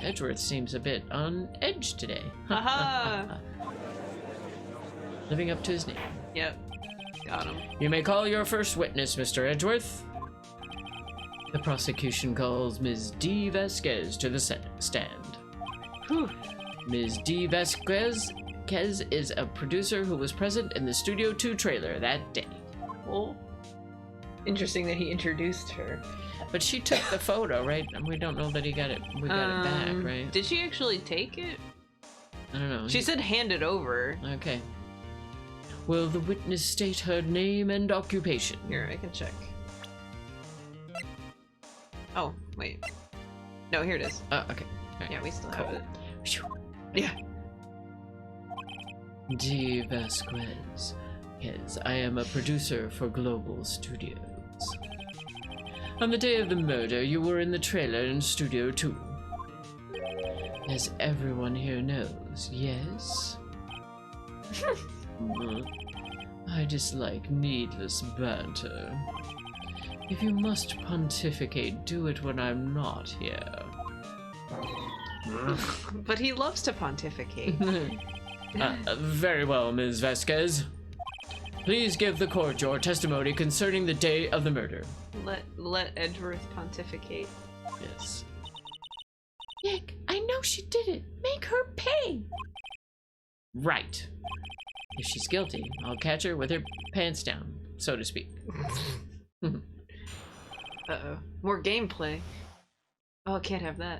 Edgeworth seems a bit on edge today. Haha! Living up to his name. Yep. Got him. You may call your first witness, Mr. Edgeworth. The prosecution calls Ms. Dee Vasquez to the stand. Whew. Ms. Dee Vasquez is a producer who was present in the Studio 2 trailer that day. Well, interesting that he introduced her. But she took the photo, right? And we don't know that we got it back, right? Did she actually take it? I don't know. She said hand it over. Okay. Will the witness state her name and occupation? Here, I can check. Oh, wait. No, here it is. Okay. All right. Yeah, we still have it. Phew. Yeah. Dee Vasquez. Yes, I am a producer for Global Studios. On the day of the murder, you were in the trailer in Studio 2. As everyone here knows, yes? I dislike needless banter. If you must pontificate, do it when I'm not here. But he loves to pontificate. Very well, Ms. Vasquez. Please give the court your testimony concerning the day of the murder. Let Edgeworth pontificate. Yes. Nick, I know she did it. Make her pay. Right. If she's guilty, I'll catch her with her pants down, so to speak. Uh-oh. More gameplay. Oh, I can't have that.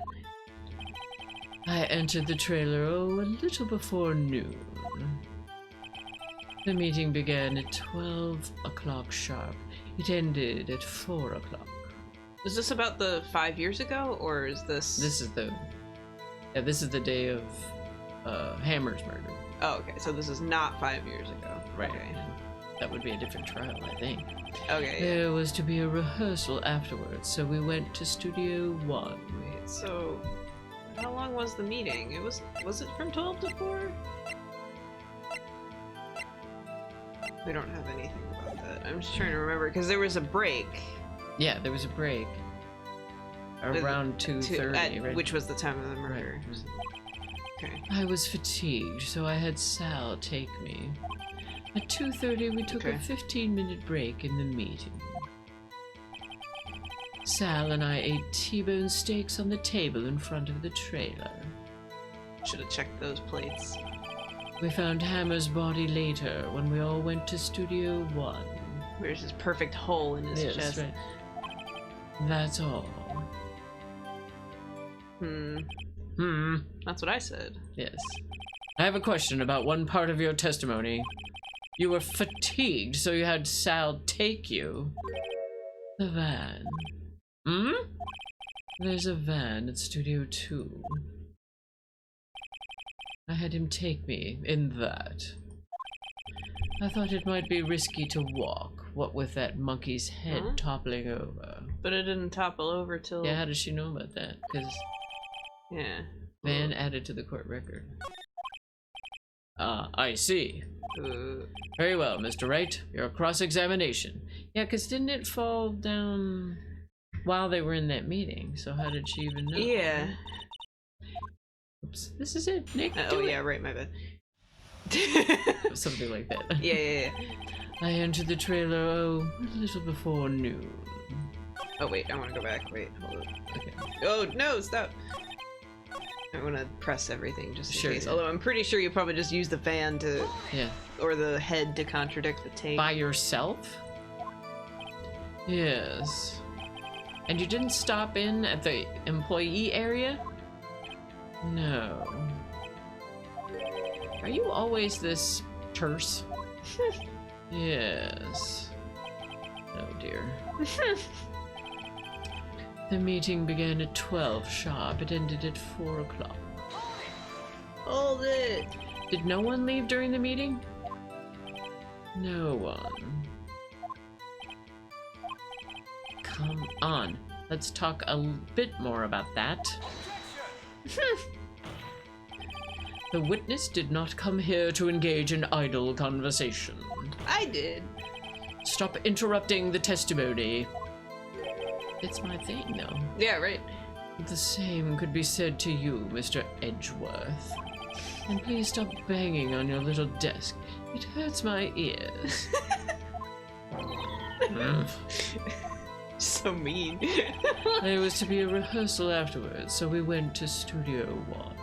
I entered the trailer, a little before noon. The meeting began at 12 o'clock sharp. It ended at 4 o'clock. Is this about the 5 years ago, or is this... This is the day of Hammer's murder. Oh, okay, so this is not 5 years ago. Right. Okay. That would be a different trial, I think. Okay. There was to be a rehearsal afterwards, so we went to Studio 1. Wait, so... How long was the meeting? Was it from 12 to 4? We don't have anything about that. I'm just trying to remember, because there was a break. Yeah, there was a break. Around 2:30, right? Which was the time of the murder. Right. Okay. I was fatigued, so I had Sal take me. At 2:30, we took a Okay. 15-minute break in the meeting. Sal and I ate T-bone steaks on the table in front of the trailer. Should have checked those plates. We found Hammer's body later when we all went to Studio 1. There's this perfect hole in his Yes, chest. right. That's all. That's what I said. Yes. I have a question about one part of your testimony. You were fatigued, so you had Sal take you. The van. There's a van at Studio 2. I had him take me in that. I thought it might be risky to walk, what with that monkey's head Huh? toppling over. But it didn't topple over till... Yeah, how does she know about that? Because Yeah. Van added to the court record. Ah, I see. Very well, Mr. Wright. Your cross-examination. Yeah, because didn't it fall down while they were in that meeting? So how did she even know? Yeah. Oops. This is it, Nick. Oh, do it. yeah, right, my bad. Something like that. Yeah. I entered the trailer, a little before noon. Oh, wait, I want to go back. Wait, hold on. Okay. Oh, no, stop. I want to press everything just in Sure, case. yeah. Although I'm pretty sure you probably just use the fan to... Yeah. Or the head to contradict the tape. By yourself? Yes. And you didn't stop in at the employee area? No. Are you always this terse? Yes. Oh dear. The meeting began at 12 sharp. It ended at 4 o'clock. Hold it! Did no one leave during the meeting? No one. Come on. Let's talk a bit more about that. The witness did not come here to engage in idle conversation. I did. Stop interrupting the testimony. It's my thing, though. Yeah, right. The same could be said to you, Mr. Edgeworth. And please stop banging on your little desk. It hurts my ears. So mean. There was to be a rehearsal afterwards, so we went to Studio 1.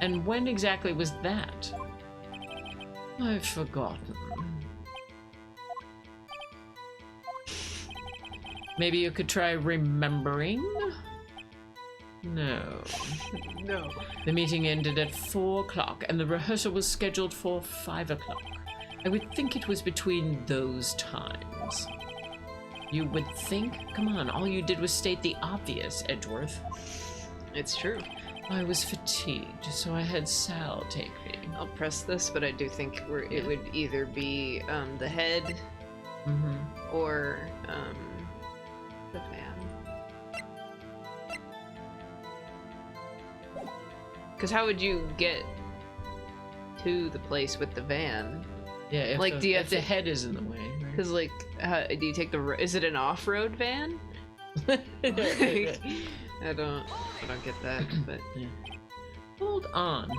And when exactly was that? I've forgotten. Maybe you could try remembering? No. No. The meeting ended at 4 o'clock, and the rehearsal was scheduled for 5 o'clock. I would think it was between those times. You would think? Come on, all you did was state the obvious, Edgeworth. It's true. I was fatigued, so I had Sal take me. I'll press this, but I do think it would either be the head or the fan. Because how would you get to the place with the van? Yeah, if Like, the, do you if have the to- head is in the way, right? Because, like, do you take the... Is it an off-road van? Like, I don't get that, but... Yeah. Hold on.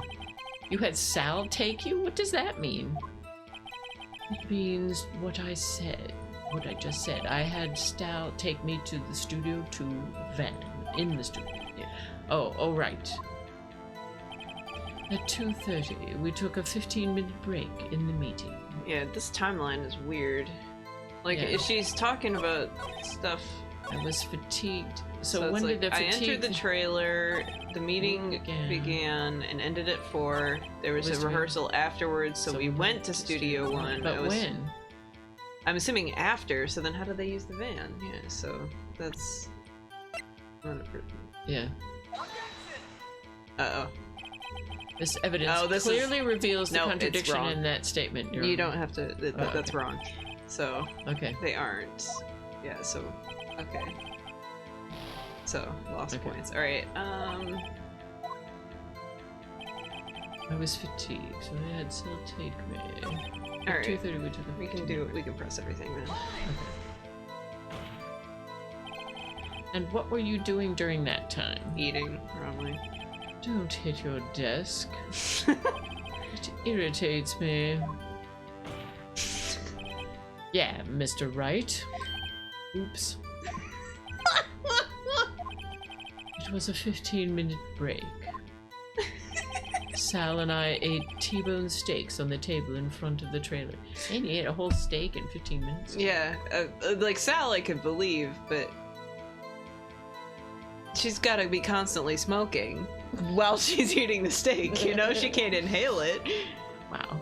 You had Sal take you? What does that mean? It means what I said. What I just said. I had Sal take me to the Studio 2 van. In the studio. Yeah. Oh, right. At 2:30, we took a 15-minute break in the meeting. Yeah, this timeline is weird. Like, Yeah. if she's talking about stuff... I was fatigued. So it's when like, did the I fatigue... entered the trailer, the meeting began and ended at 4. There was a rehearsal afterwards, so we went to Studio 1. But when? I'm assuming after, so then how did they use the van? Yeah, so that's... Yeah. Uh-oh. This evidence this clearly reveals the No, it's contradiction wrong. in that statement. You don't have to... that's okay. wrong. So, Okay. they aren't. Yeah, so... Okay. So, lost Okay. points. Alright, I was fatigued, so I had Sal take me. At Alright. 2:30 we took a we can 15 we can press everything then. And what were you doing during that time? Eating, probably. Don't hit your desk. It irritates me. Yeah, Mr. Wright. Oops. It was a 15-minute break. Sal and I ate T-bone steaks on the table in front of the trailer. And you ate a whole steak in 15 minutes? Yeah, like Sal I could believe, but she's gotta be constantly smoking while she's eating the steak, you know? She can't inhale it. Wow.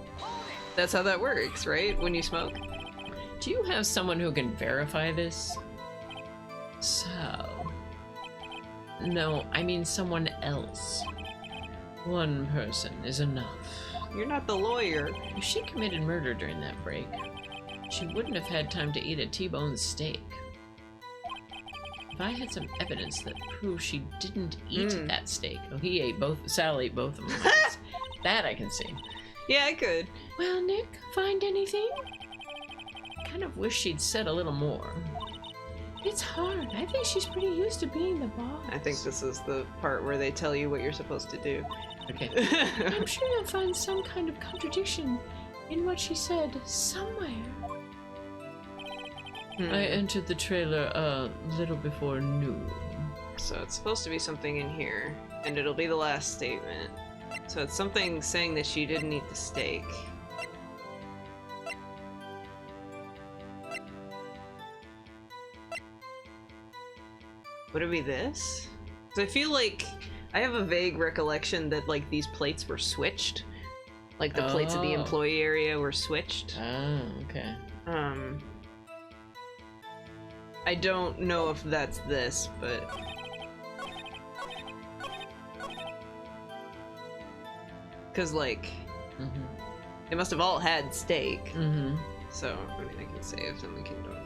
That's how that works, right? When you smoke. Do you have someone who can verify this? Sal. No, I mean someone else. One person is enough. You're not the lawyer. If she committed murder during that break, she wouldn't have had time to eat a T-bone steak. If I had some evidence that proved she didn't eat that steak. Oh, he ate both. Sal ate both of them. That I can see. Yeah, I could. Well, Nick, find anything? I kind of wish she'd said a little more. It's hard. I think she's pretty used to being the boss. I think this is the part where they tell you what you're supposed to do. Okay. I'm sure you'll find some kind of contradiction in what she said somewhere. I entered the trailer a little before noon. So it's supposed to be something in here, and it'll be the last statement. So it's something saying that she didn't eat the steak. Would it be this? Because I feel like I have a vague recollection that like these plates were switched. Like the plates of the employee area were switched. Oh, okay. I don't know if that's this, but... Because, like, they must have all had steak. So, I mean, I can save, then we can do it.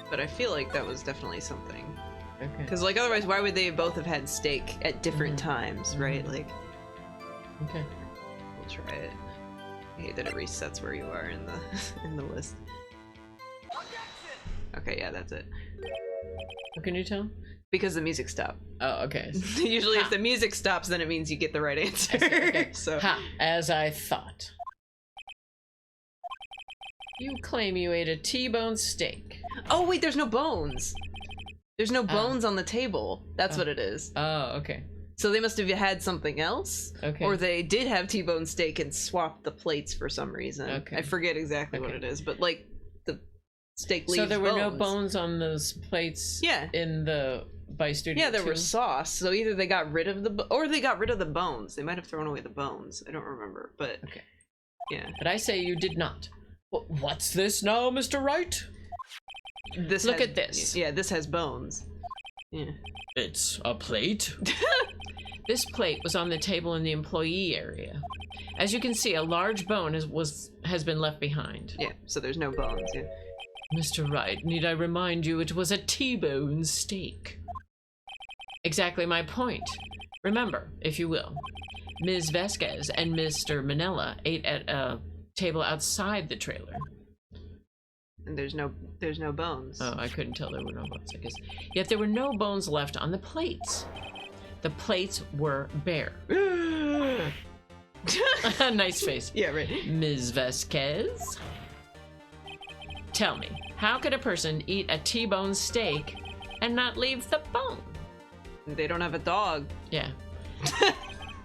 But I feel like that was definitely something. Okay. Because, like, otherwise, why would they both have had steak at different times, right? Like... Okay. We'll try it. I hate that it resets where you are in the in the list. Okay, yeah, that's it. What can you tell? Because the music stopped. Oh, okay. Usually if the music stops, then it means you get the right answer. Okay. So Ha! As I thought. You claim you ate a T-bone steak. Oh wait, there's no bones. There's no bones on the table. That's what it is. Oh, okay. So they must have had something else. Okay. Or they did have T-bone steak and swapped the plates for some reason. Okay. I forget exactly what it is, but like the steak leaves So there were bones. no bones on those plates Yeah. in the by studio. Yeah, there 2? was sauce. So either they got rid of or they got rid of the bones. They might have thrown away the bones. I don't remember, but Okay. Yeah. But I say you did not. What's this now, Mr. Wright? This Look has, at this. Yeah, this has bones. Yeah. It's a plate. This plate was on the table in the employee area. As you can see, a large bone has been left behind. Yeah, so there's no bones, yeah. Mr. Wright, need I remind you it was a T-bone steak? Exactly my point. Remember, if you will, Ms. Vasquez and Mr. Manella ate at a table outside the trailer. And there's no bones. Oh, I couldn't tell there were no bones, I guess. Yet there were no bones left on the plates. The plates were bare. Nice face. Yeah, right. Ms. Vasquez? Tell me, how could a person eat a T-bone steak and not leave the bone? They don't have a dog. Yeah.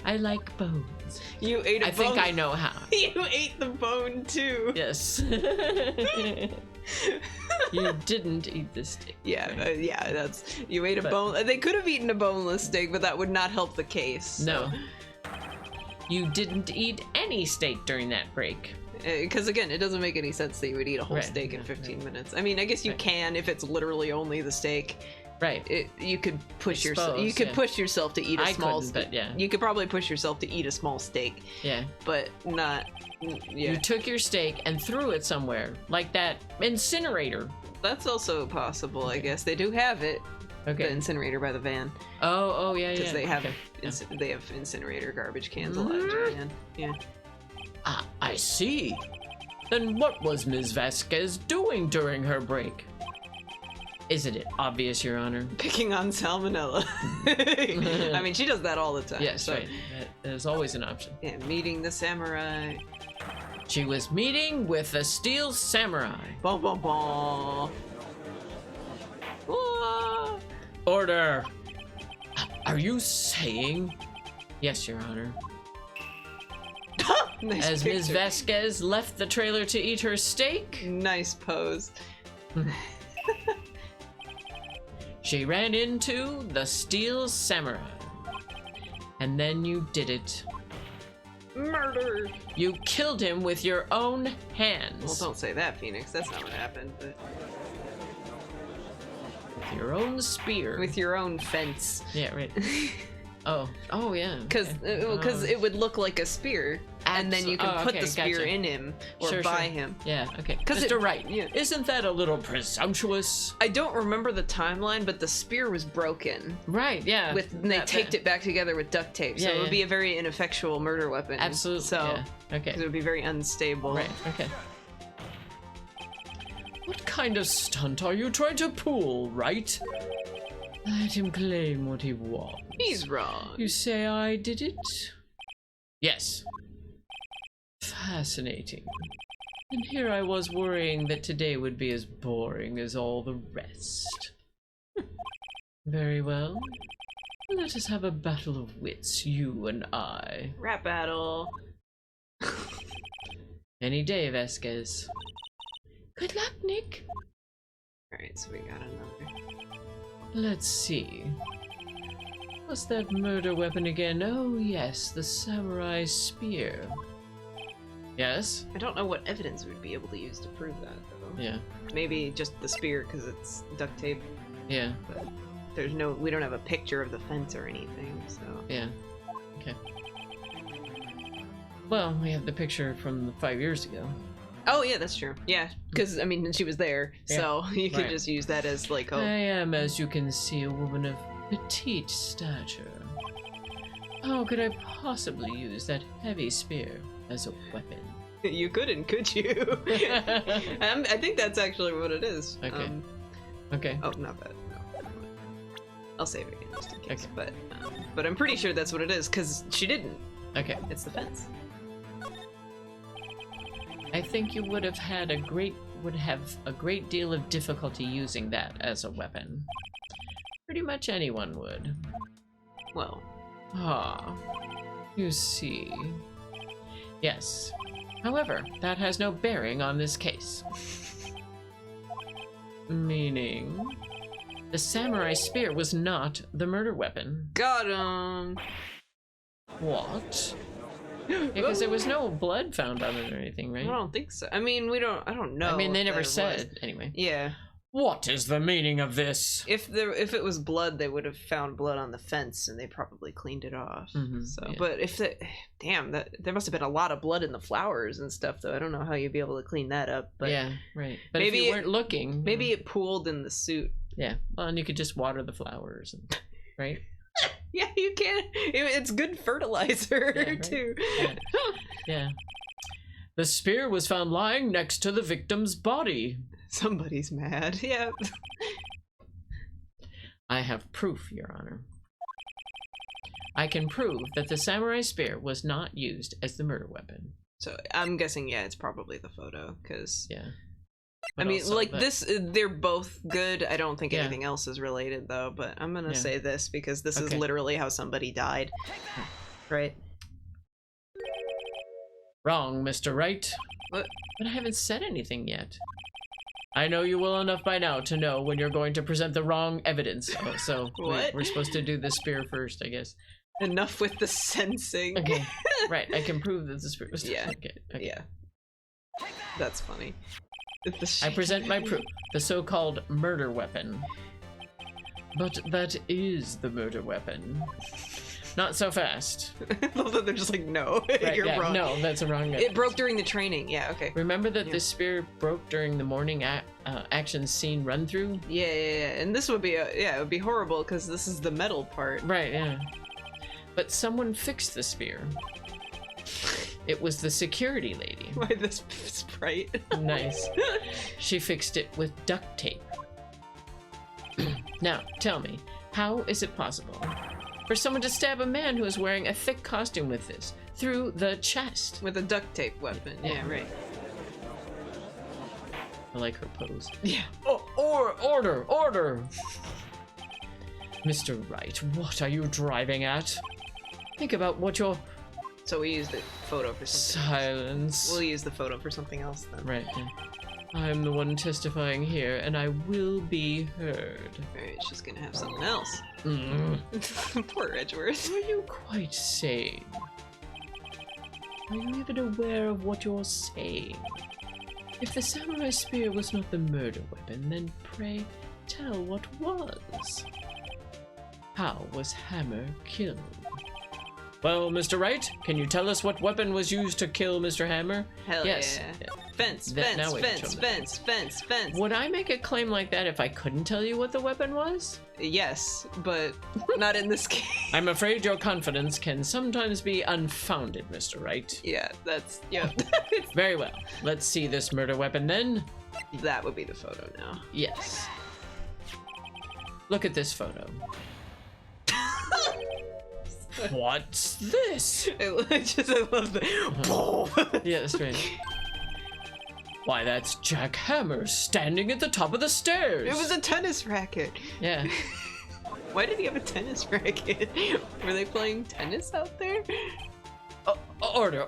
I like bones. You ate a bone. I think I know how. You ate the bone too. Yes. You didn't eat the steak. Yeah, right? yeah, that's... You ate a bone... They could have eaten a boneless steak, but that would not help the case. So. No. You didn't eat any steak during that break. Because again, it doesn't make any sense that you would eat a whole Right, steak in yeah, 15 minutes. I mean, I guess you Right. can if it's literally only the steak. Right. You could push I yourself. suppose, You could yeah. push yourself to eat a I small couldn't, steak. but yeah. You could probably push yourself to eat a small steak, Yeah. but not. Yeah, You took your steak and threw it somewhere, like that incinerator. that's also possible. I guess they do have it. The Okay. incinerator by the van, Oh, yeah, yeah. because they have Okay. they have incinerator garbage cans a lot in Japan. Yeah. Ah, I see. Then what was Ms. Vasquez doing during her break? Isn't it obvious, Your Honor? Picking on salmonella. I mean, she does that all the time. Yes, so. right. There's always an option. Yeah, meeting the samurai. She was meeting with a steel samurai. Bum bum bum. Whoa. Order! Are you saying... Yes, Your Honor. Nice As Ms. picture. Vasquez left the trailer to eat her steak, Nice pose. she ran into the steel samurai. And then you did it. Murder. You killed him with your own hands. Well, don't say that, Phoenix. That's not what happened. But With your own spear. with your own fence. Yeah, right. Oh yeah. Because it would look like a spear, and then you can put the spear in him or by him. Yeah. Okay. Because Mr. Wright, yeah. Isn't that a little presumptuous? I don't remember the timeline, but the spear was broken. Right. Yeah. And they taped it back together with duct tape, so it would be a very ineffectual murder weapon. Absolutely. So yeah. Okay. It would be very unstable. Right. Okay. What kind of stunt are you trying to pull, right? Let him claim what he wants. He's wrong. You say I did it? Yes. Fascinating. And here I was worrying that today would be as boring as all the rest. Very well. Let us have a battle of wits, you and I. Rap battle. Any day, Vasquez. Good luck, Nick. Alright, so we got another. Let's see. What's that murder weapon again? Oh yes, the samurai spear. Yes? I don't know what evidence we'd be able to use to prove that, though. Yeah. Maybe just the spear, because it's duct tape. Yeah. But we don't have a picture of the fence or anything, so... Yeah. Okay. Well, we have the picture from 5 years ago. Oh, yeah, that's true. Yeah, because, I mean, she was there, so you could Right. just use that as, like, I am, as you can see, a woman of petite stature. How could I possibly use that heavy spear as a weapon? You couldn't, could you? I think that's actually what it is. Okay. Okay. Oh, not that. No. I'll save it again just in case. Okay. But I'm pretty sure that's what it is, because she didn't. Okay. It's the fence. I think you would have a great deal of difficulty using that as a weapon. Pretty much anyone would. Well. Ah, you see. Yes. However, that has no bearing on this case. Meaning, the samurai spear was not the murder weapon. Got him! What? Because there was no blood found on it or anything, right? I don't think so. I mean, I don't know. I mean, they never said, anyway. Yeah. What is the meaning of this? If it was blood, they would have found blood on the fence, and they probably cleaned it off. So, yeah. But there must have been a lot of blood in the flowers and stuff, though. I don't know how you'd be able to clean that up. But yeah, right. But maybe if you weren't looking, maybe it pooled in the suit. Yeah, well, and you could just water the flowers, right? Yeah, you can. It's good fertilizer right? too. Yeah. Yeah. The spear was found lying next to the victim's body. Somebody's mad. Yeah. I have proof, Your Honor. I can prove that the samurai spear was not used as the murder weapon. So I'm guessing, yeah, it's probably the photo, because yeah. I mean, like this, they're both good. I don't think Yeah. anything else is related though, but I'm gonna Yeah. say this because this is Okay. literally how somebody died. Right? Wrong, Mr. Wright. What? But I haven't said anything yet. I know you well enough by now to know when you're going to present the wrong evidence. So What? we're supposed to do the spear first, I guess. Enough with the sensing. Okay. Right, I can prove that the spear was... Yeah. Okay. Yeah. That's funny. I present my proof, the so-called murder weapon. But that is the murder weapon. Not so fast. They're just like, no, Right, you're yeah, wrong. No, that's a wrong evidence. It broke during the training. Yeah, okay. Remember that the spear broke during the morning action scene run-through? Yeah. And this would be it would be horrible because this is the metal part. Right, yeah. But someone fixed the spear. It was the security lady. Why this sprite? Nice. She fixed it with duct tape. Now, tell me, how is it possible for someone to stab a man who is wearing a thick costume with this through the chest? With a duct tape weapon. Yeah, right. I like her pose. Yeah. Order! Mr. Wright, what are you driving at? Think about what your... So we use the photo for something Silence. else. We'll use the photo for something else then. Right, yeah. I'm the one testifying here, and I will be heard. Alright, she's gonna have something else. Poor Edgeworth. Are you quite sane? Are you even aware of what you're saying? If the samurai spear was not the murder weapon, then pray tell what was. How was Hammer killed? Well, Mr. Wright, can you tell us what weapon was used to kill Mr. Hammer? Hell Yes. yeah. Fence, Now we can show fence. Would I make a claim like that if I couldn't tell you what the weapon was? Yes, but not in this case. I'm afraid your confidence can sometimes be unfounded, Mr. Wright. Yeah, that's, yeah. Very well. Let's see this murder weapon then. That would be the photo now. Yes. Look at this photo. What's this? I love the. Yeah, that's right. Why, that's Jack Hammer standing at the top of the stairs. It was a tennis racket. Yeah. Why did he have a tennis racket? Were they playing tennis out there? Oh,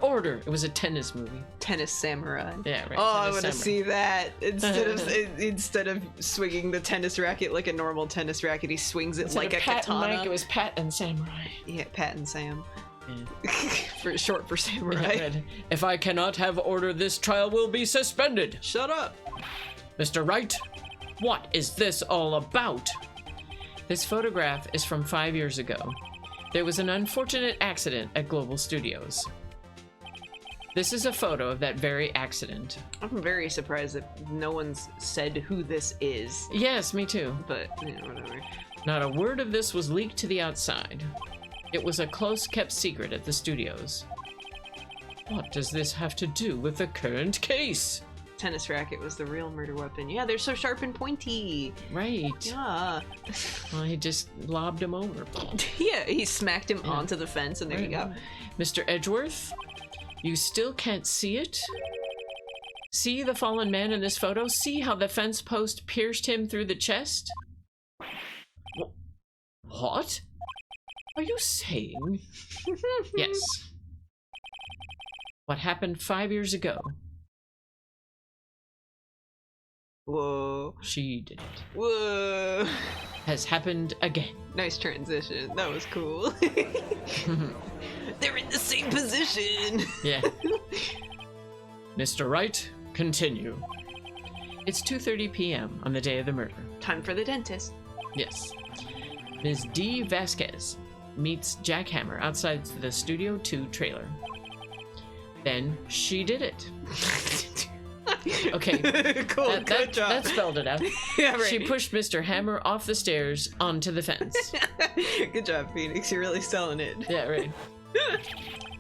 order. It was a tennis movie. Tennis samurai. Yeah, right. Oh, I Tennis want to samurai. see that. Instead of swinging the tennis racket like a normal tennis racket, he swings it Instead like of a Pat katana. and Mike, it was Pat and Samurai. Yeah, Pat and Sam. Yeah. For short for samurai. Right. If I cannot have order, this trial will be suspended. Shut up. Mr. Wright, what is this all about? This photograph is from 5 years ago. There was an unfortunate accident at Global Studios. This is a photo of that very accident. I'm very surprised that no one's said who this is. Yes, me too. But, yeah, whatever. Not a word of this was leaked to the outside. It was a close-kept secret at the studios. What does this have to do with the current case? Tennis racket was the real murder weapon. Yeah, they're so sharp and pointy. Right. Yeah. Well, he just lobbed him over. Yeah, he smacked him onto the fence and there you go. Mr. Edgeworth, you still can't see it? See the fallen man in this photo? See how the fence post pierced him through the chest? What? Are you saying? Yes. What happened 5 years ago? Whoa. She did it. Whoa. Has happened again. Nice transition. That was cool. They're in the same position. Yeah. Mr. Wright, continue. It's 2:30 p.m. on the day of the murder. Time for the dentist. Yes. Ms. D. Vasquez meets Jack Hammer outside the Studio 2 trailer. Then she did it. Okay. Cool. Good job. That spelled it out. Yeah, right. She pushed Mr. Hammer off the stairs onto the fence. Good job, Phoenix. You're really selling it. Yeah, right.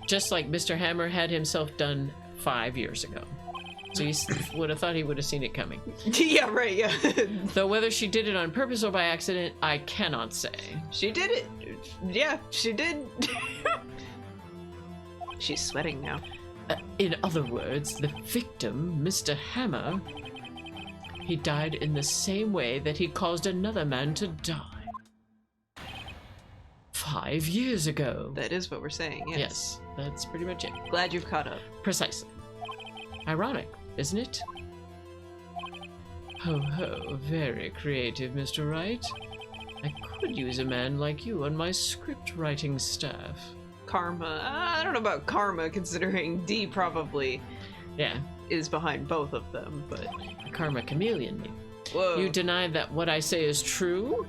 Just like Mr. Hammer had himself done 5 years ago. So you would have thought he would have seen it coming. Yeah, right, yeah. Though whether she did it on purpose or by accident, I cannot say. She did it. Yeah, she did. She's sweating now. In other words, the victim, Mr. Hammer, he died in the same way that he caused another man to die. 5 years ago. That is what we're saying, yes. Yes, that's pretty much it. Glad you've caught up. Precisely. Ironic, isn't it? Ho ho, very creative, Mr. Wright. I could use a man like you on my script writing staff. Karma. I don't know about karma, considering D probably Yeah, is behind both of them, but... a karma chameleon me. Whoa. You deny that what I say is true?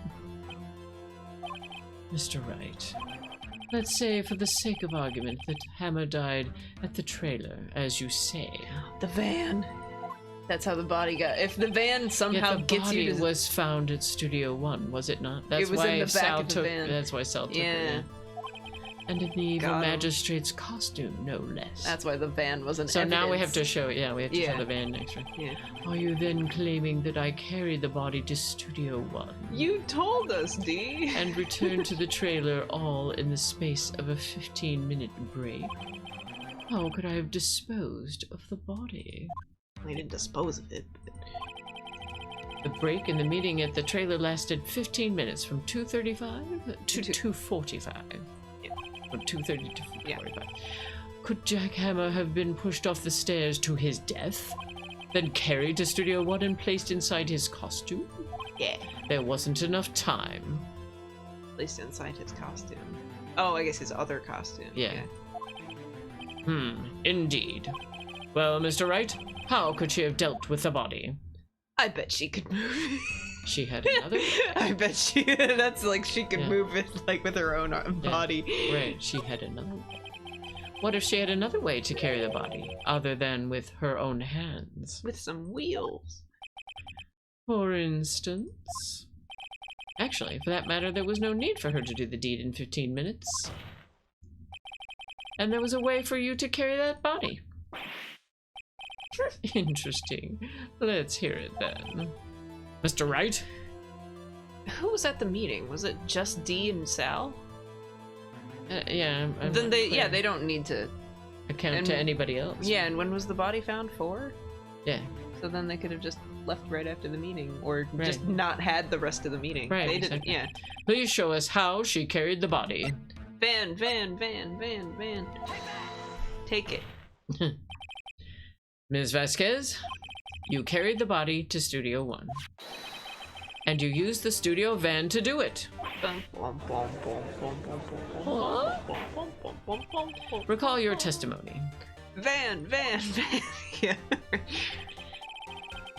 Mr. Wright, let's say for the sake of argument that Hammer died at the trailer, as you say. The van. That's how the body got... If the van somehow Yet the gets you body to... was found at Studio 1, was it not? That's It was why in the back Sal of the took, van. That's why Sal took Yeah. it. And in the evil Got him. magistrate's costume, no less. That's why the van was an So now we evidence. have to show it. Yeah, we have to Yeah. show the van next right? Yeah. Are you then claiming that I carried the body to Studio 1 You told us, D. and returned to the trailer all in the space of a 15-minute break? How could I have disposed of the body? I didn't dispose of it. But... The break in the meeting at the trailer lasted 15 minutes from 2:35 to To 2:45. Yeah. From 2:30 to 4:45. Yeah. Could Jack Hammer have been pushed off the stairs to his death, then carried to Studio 1 and placed inside his costume? Yeah. There wasn't enough time. At least inside his costume. Oh, I guess his other costume. Yeah. Indeed. Well, Mr. Wright, how could she have dealt with the body? I bet she could move. She had another way. I bet that's like she could Yeah. move it like with her own body. Right, she had another way. What if she had another way to carry the body, other than with her own hands? With some wheels. For instance... Actually, for that matter, there was no need for her to do the deed in 15 minutes. And there was a way for you to carry that body. Interesting. Let's hear it then. Mr. Wright? Who was at the meeting? Was it just Dee and Sal? Yeah. I'm Then not they, clear. yeah, they don't need to. Account to anybody else. Yeah, and when was the body found? 4? Yeah. So then they could have just left right after the meeting, or Right. just not had the rest of the meeting. Right, They didn't. exactly. Yeah. Please show us how she carried the body. Van. Take it. Ms. Vasquez, you carried the body to Studio 1. And you used the studio van to do it. Recall your testimony. Van. Yeah.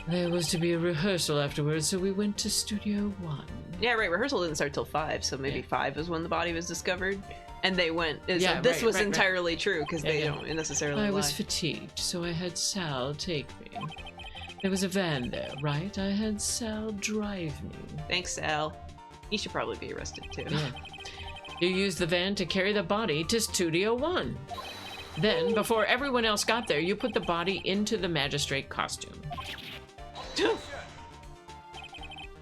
There was to be a rehearsal afterwards, so we went to Studio 1. Yeah, right. Rehearsal didn't start till 5, so maybe 5 is when the body was discovered. And they went. So Yeah, this was right. entirely true because they Yeah. don't necessarily I lie. was fatigued, so I had Sal take me. There was a van there, right? I had Sal drive me. Thanks, Sal. He should probably be arrested too. Yeah. You used the van to carry the body to Studio 1. Then, before everyone else got there, you put the body into the magistrate costume.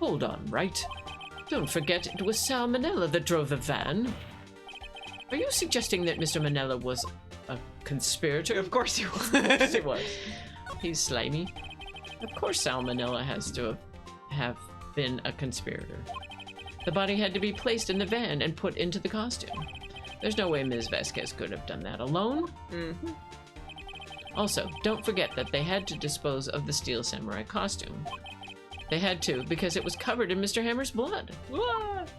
Hold on, right? Don't forget it was Sal Manella that drove the van. Are you suggesting that Mr. Manella was a conspirator? Of course he Of course was. he was. He's slimy. Of course Sal Manella has to have been a conspirator. The body had to be placed in the van and put into the costume. There's no way Ms. Vasquez could have done that alone. Mm-hmm. Also, don't forget that they had to dispose of the Steel Samurai costume. They had to because it was covered in Mr. Hammer's blood. What?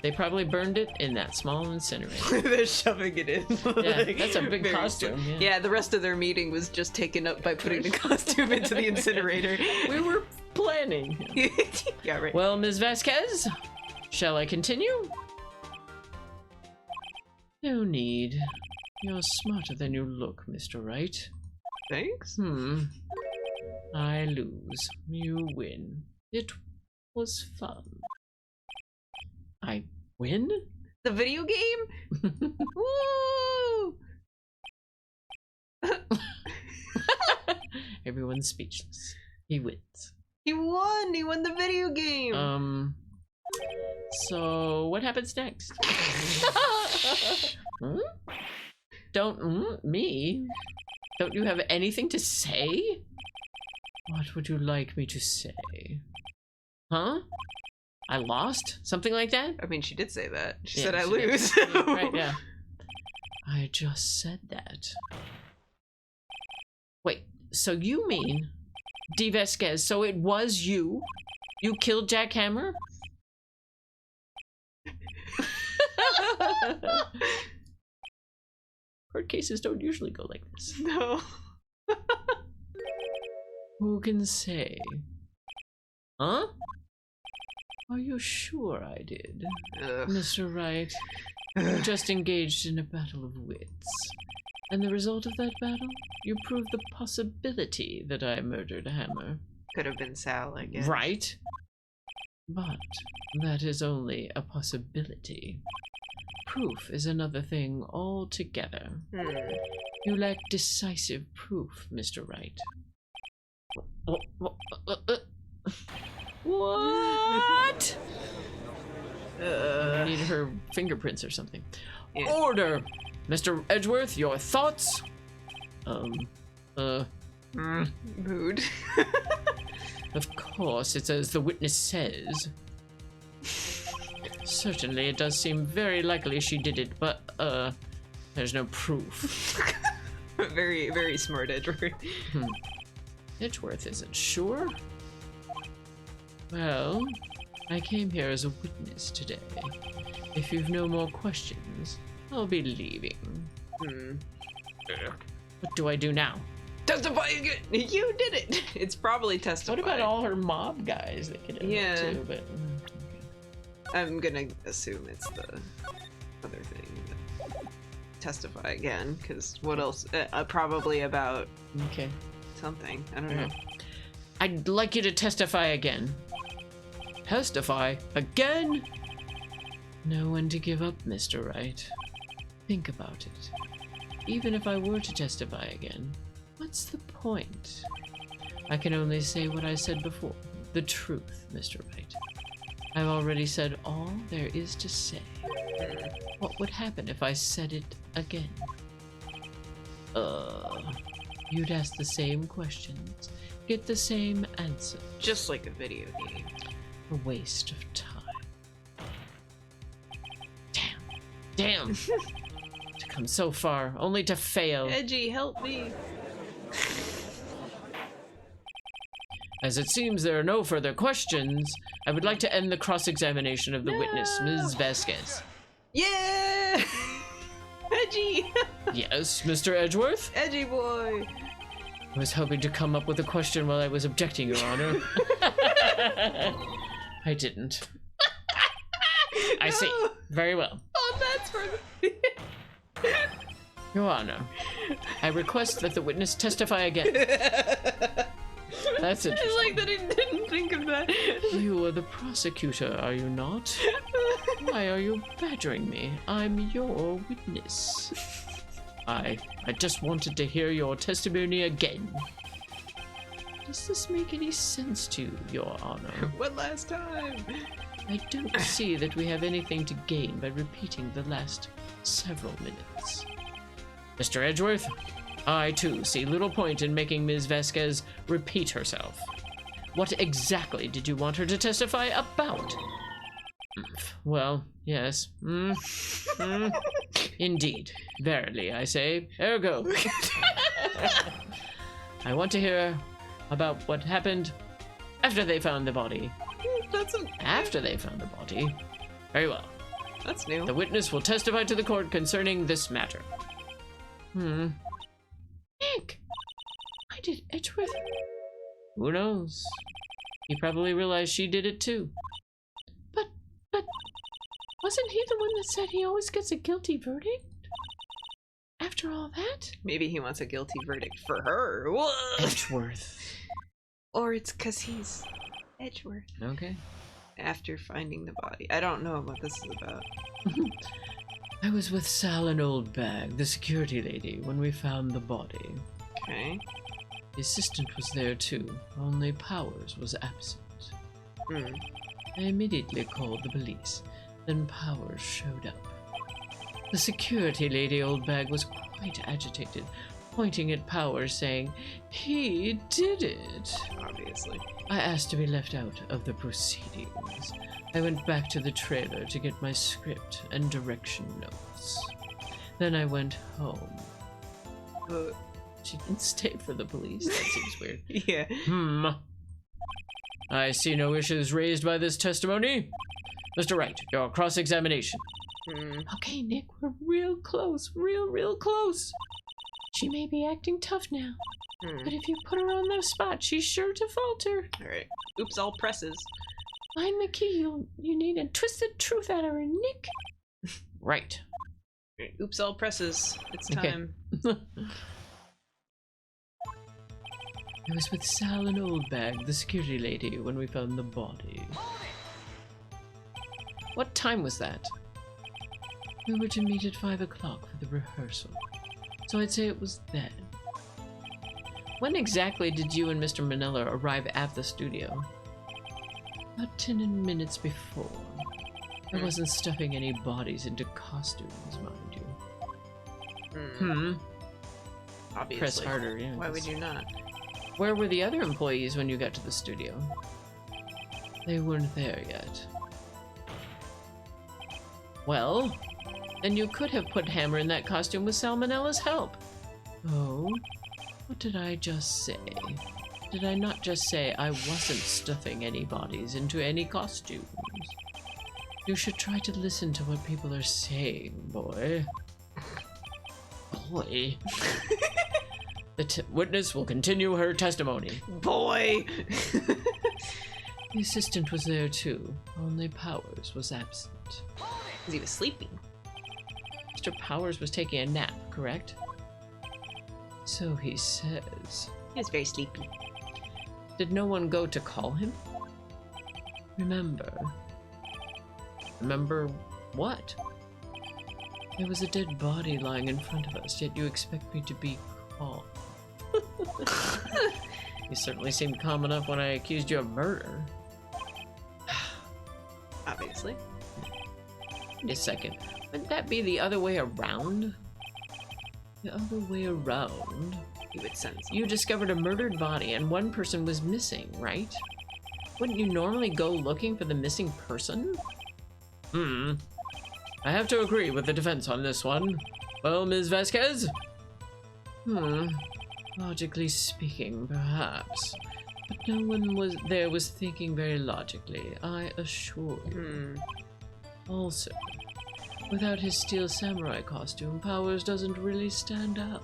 They probably burned it in that small incinerator. They're shoving it in. Yeah, that's a big very costume. slow. Yeah. Yeah, the rest of their meeting was just taken up by putting the costume into the incinerator. We were planning. Yeah, right. Well, Ms. Vasquez, shall I continue? No need. You're smarter than you look, Mr. Wright. Thanks. I lose. You win. It was fun. I win? The video game? Woo! Everyone's speechless. He wins. He won! He won the video game! So what happens next? Hmm? Don't, me? Don't you have anything to say? What would you like me to say? Huh? I lost? Something like that? I mean, she did say that. She Yeah, said I she did. lose. Yeah, right, yeah. I just said that. Wait, so you mean Dee Vasquez, so it was you? You killed Jack Hammer? Court cases don't usually go like this. No. Who can say? Huh? Are you sure I did? Ugh. Mr. Wright, you just engaged in a battle of wits. And the result of that battle? You proved the possibility that I murdered Hammer. Could have been Sal, I guess. Right? But that is only a possibility. Proof is another thing altogether. You lack decisive proof, Mr. Wright. What? I need her fingerprints or something. Yeah. Order! Mr. Edgeworth, your thoughts? Mood. Of course, it's as the witness says. Certainly, it does seem very likely she did it, but, there's no proof. Very, very smart, Edward. Edgeworth isn't sure. Well, I came here as a witness today. If you've no more questions, I'll be leaving. What do I do now? Testify again! You did it! It's probably testify. What about all her mob guys that could have Yeah. too, but I'm gonna assume it's the other thing. Testify again, because what else? Probably about okay. something. I don't know. I'd like you to testify again. Testify again? Know when to give up, Mr. Wright. Think about it. Even if I were to testify again, what's the point? I can only say what I said before. The truth, Mr. Wright. I've already said all there is to say. What would happen if I said it again? You'd ask the same questions, get the same answer. Just like a video game. A waste of time. Damn. To come so far, only to fail. Edgy, help me! As it seems there are no further questions, I would like to end the cross-examination of the witness, Ms. Vasquez. Yeah! Edgy! Yes, Mr. Edgeworth? Edgy boy! I was hoping to come up with a question while I was objecting, Your Honor. I didn't. I see. Very well. Oh, that's for the... Your Honor, I request that the witness testify again. That's interesting. I like that he didn't think of that. You are the prosecutor, are you not? Why are you badgering me? I'm your witness. I just wanted to hear your testimony again. Does this make any sense to you, Your Honor? One last time. I don't see that we have anything to gain by repeating the last several minutes. Mr. Edgeworth, I too see little point in making Ms. Vasquez repeat herself. What exactly did you want her to testify about? Well, yes. Indeed. Verily, I say. Ergo. I want to hear about what happened after they found the body. After they found the body. Very well. That's new. The witness will testify to the court concerning this matter. Nick! Why did Edgeworth... Who knows? He probably realized she did it too. But... wasn't he the one that said he always gets a guilty verdict? After all that? Maybe he wants a guilty verdict for her. What? Edgeworth. Or it's because he's Edgeworth. Okay. After finding the body. I don't know what this is about. I was with Sal and Oldbag, the security lady, when we found the body. Okay. The assistant was there too, only Powers was absent. I immediately called the police, then Powers showed up. The security lady, Oldbag, was quite agitated, pointing at Powers, saying, "He did it!" Obviously. I asked to be left out of the proceedings. I went back to the trailer to get my script and direction notes. Then I went home. She didn't stay for the police. That seems weird. Yeah. I see no issues raised by this testimony. Mr. Wright, your cross-examination. Okay, Nick, we're real close. Real close. She may be acting tough now, but if you put her on the spot, she's sure to falter. Alright. Oops, all presses. Find the key. You need to twist the truth out of her, Nick. Right. Oops, all presses. It's Okay. time. I was with Sal and Oldbag, the security lady, when we found the body. What time was that? We were to meet at 5 o'clock for the rehearsal, so I'd say it was then. When exactly did you and Mr. Manila arrive at the studio? About 10 minutes before. I wasn't stuffing any bodies into costumes, mind you. Obviously. Press harder, yeah. Why would you not? Where were the other employees when you got to the studio? They weren't there yet. Well, then you could have put Hammer in that costume with Salmonella's help. Oh? What did I just say? Did I not just say I wasn't stuffing any bodies into any costumes? You should try to listen to what people are saying, boy. Boy. The witness will continue her testimony. Boy! The assistant was there too, only Powers was absent. Because he was sleeping. Mr. Powers was taking a nap, correct? So he says. He was very sleepy. Did no one go to call him? Remember what? There was a dead body lying in front of us, yet you expect me to be calm. You certainly seemed calm enough when I accused you of murder. Obviously. Wait a second. Wouldn't that be the other way around? The other way around? You would sense. You discovered a murdered body and one person was missing, right? Wouldn't you normally go looking for the missing person? I have to agree with the defense on this one. Well, Ms. Vasquez? Logically speaking, perhaps. But no one was thinking very logically, I assure you. Also, without his steel samurai costume, Powers doesn't really stand out.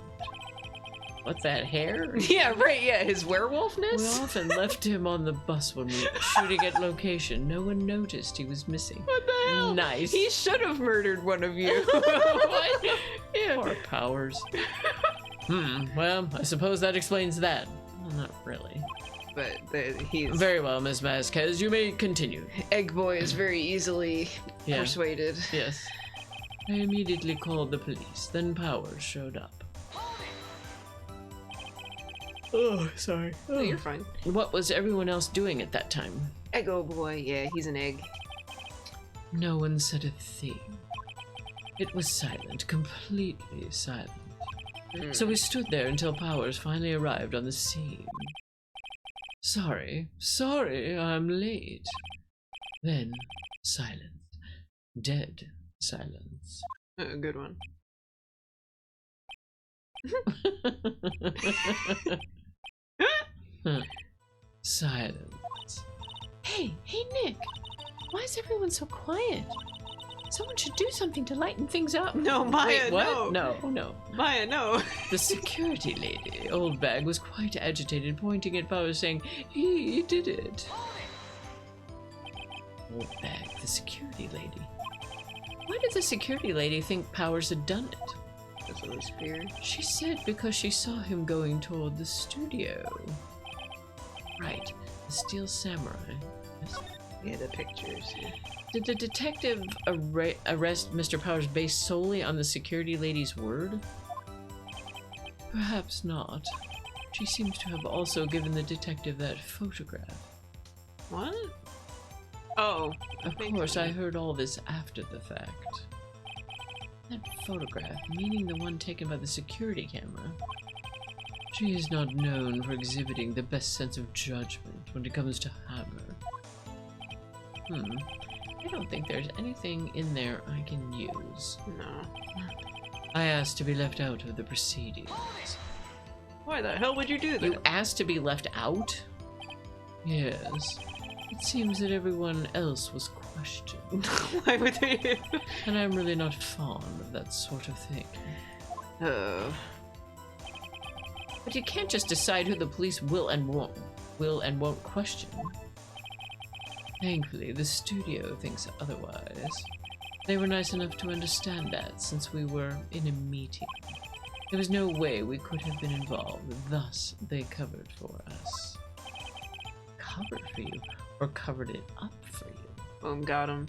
What's that, hair? Yeah, right, yeah, his We werewolfness? often left him on the bus when we were shooting at location. No one noticed he was missing. What the hell? Nice. He should have murdered one of you. Yeah. Poor Powers. Well, I suppose that explains that. Well, not really. But he's... Very well, Miss Vasquez, you may continue. Egg Boy is very easily Yeah. persuaded. Yes. I immediately called the police, then Powers showed up. Oh, sorry. Oh, you're fine. What was everyone else doing at that time? Eggo Boy, yeah, he's an egg. No one said a thing. It was silent, completely silent. So we stood there until Powers finally arrived on the scene. Sorry, I'm late. Then, silence. Dead silence. Good one. Silence. Hey, Nick. Why is everyone so quiet? Someone should do something to lighten things up. No, Maya, Wait, what? no. No. Maya, no. The security lady, Old Bag, was quite agitated, pointing at Powers, saying, he did it. Old Bag, the security lady. Why did the security lady think Powers had done it? Because of the spear. She said because she saw him going toward the studio. Right, the Steel Samurai. Yes. Yeah, the pictures. Yeah. Did the detective arrest Mr. Powers based solely on the security lady's word? Perhaps not. She seems to have also given the detective that photograph. What? Oh. Of course, I heard all this after the fact. That photograph, meaning the one taken by the security camera. She is not known for exhibiting the best sense of judgment when it comes to Hammer. I don't think there's anything in there I can use. No. I asked to be left out of the proceedings. Why the hell would you do that? You asked to be left out? Yes. It seems that everyone else was questioned. Why would they? And I'm really not fond of that sort of thing. Oh. But you can't just decide who the police will and won't question. Thankfully, the studio thinks otherwise. They were nice enough to understand that since we were in a meeting. There was no way we could have been involved, thus they covered for us. Covered for you? Or covered it up for you? Boom, got him.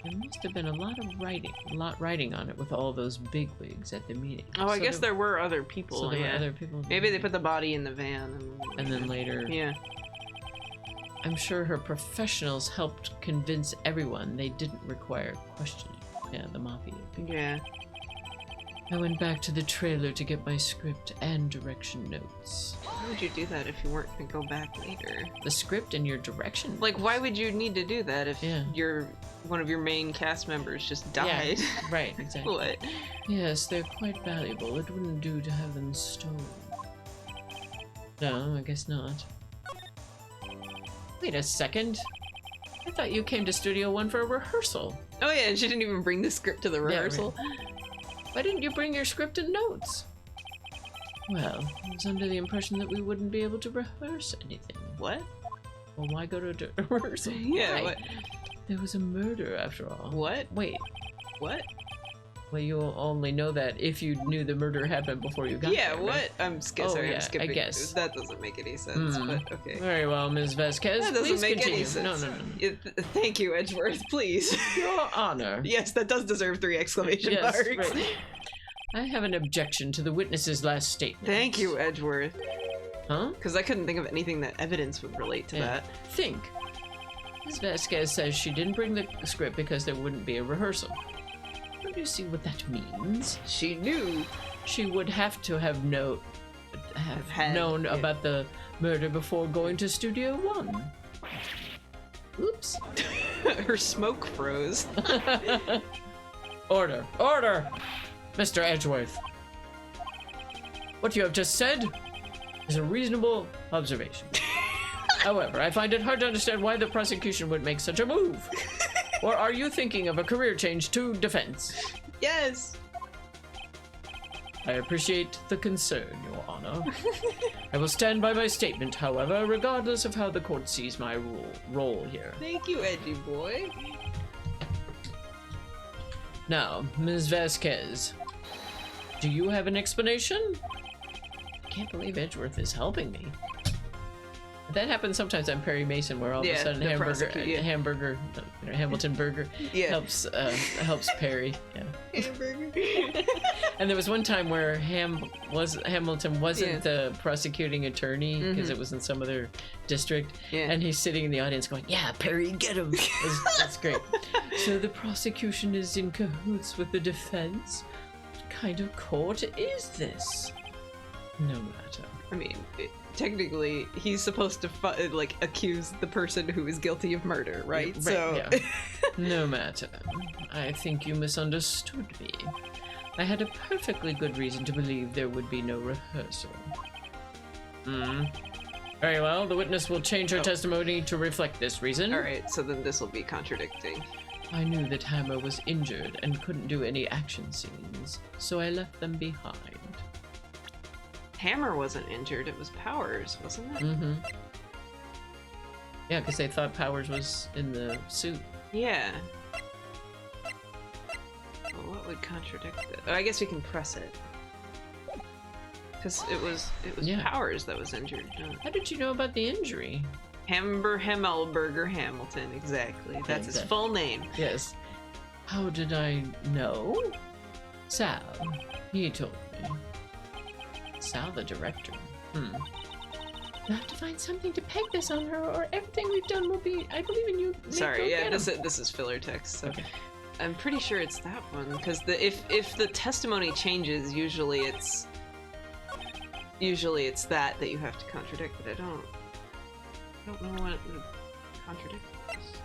There must have been a lot writing on it with all those bigwigs at the meeting. Oh, I guess there were other people. So there yeah. were other people. Maybe they put the body in the van. And then later. Yeah. I'm sure her professionals helped convince everyone they didn't require questioning. Yeah, the mafia. Yeah. I went back to the trailer to get my script and direction notes. Why would you do that if you weren't gonna go back later? The script and your direction? Like, why would you need to do that if Yeah. one of your main cast members just died? Yeah, right, exactly. What? Yes, they're quite valuable. It wouldn't do to have them stolen. No, I guess not. Wait a second. I thought you came to Studio One for a rehearsal. Oh yeah, and she didn't even bring the script to the Yeah, rehearsal. Why didn't you bring your script and notes? Well, I was under the impression that we wouldn't be able to rehearse anything. What? Well, why go to rehearsal? Yeah, Why? what? There was a murder after all. What? Wait, What? well, you'll only know that if you knew the murder happened before you got Yeah, there, what? right? I'm Oh, sorry, yeah, I I'm skipping. guess. That doesn't make any sense, but okay. Very well, Ms. Vasquez. That doesn't Please make continue. any sense. No. Thank you, Edgeworth, please. Your Honor. Yes, that does deserve 3 exclamation Yes, marks. right. I have an objection to the witness's last statement. Thank you, Edgeworth. Huh? Because I couldn't think of anything that evidence would relate to that. Think. Ms. Vasquez says she didn't bring the script because there wouldn't be a rehearsal. Don't you see what that means? She knew. She would have to have known Yeah. about the murder before going to Studio One. Oops. Her smoke froze. Order! Order! Mr. Edgeworth. What you have just said is a reasonable observation. However, I find it hard to understand why the prosecution would make such a move. Or are you thinking of a career change to defense? Yes. I appreciate the concern, Your Honor. I will stand by my statement, however, regardless of how the court sees my role here. Thank you, Edgy boy. Now, Ms. Vasquez, do you have an explanation? I can't believe Edgeworth is helping me. That happens sometimes on Perry Mason, where all of a sudden Hamilton Burger helps Perry. Yeah. Hamburger. And there was one time where Hamilton wasn't the prosecuting attorney because it was in some other district, and he's sitting in the audience going, "Yeah, Perry, get him." That's great. So the prosecution is in cahoots with the defense. What kind of court is this? No matter. I mean, technically, he's supposed to accuse the person who is guilty of murder, right? Yeah. No matter. I think you misunderstood me. I had a perfectly good reason to believe there would be no rehearsal. Very well, the witness will change her testimony to reflect this reason. Alright, so then this will be contradicting. I knew that Hammer was injured and couldn't do any action scenes, so I left them behind. Hammer wasn't injured, it was Powers, wasn't it? Yeah, because they thought Powers was in the suit. Yeah. Well, what would contradict it? Oh, I guess we can press it. Because it was Powers that was injured. How did you know about the injury? Hemmelberger Hamilton, exactly. That's his full name. Yes. How did I know? Sal. He told me. Sal, the director. We'll have to find something to peg this on her, or everything we've done will be. I believe in you. Sorry, yeah, this is filler text. So. Okay. I'm pretty sure it's that one because if the testimony changes, usually it's that you have to contradict. But I don't know what would contradict this.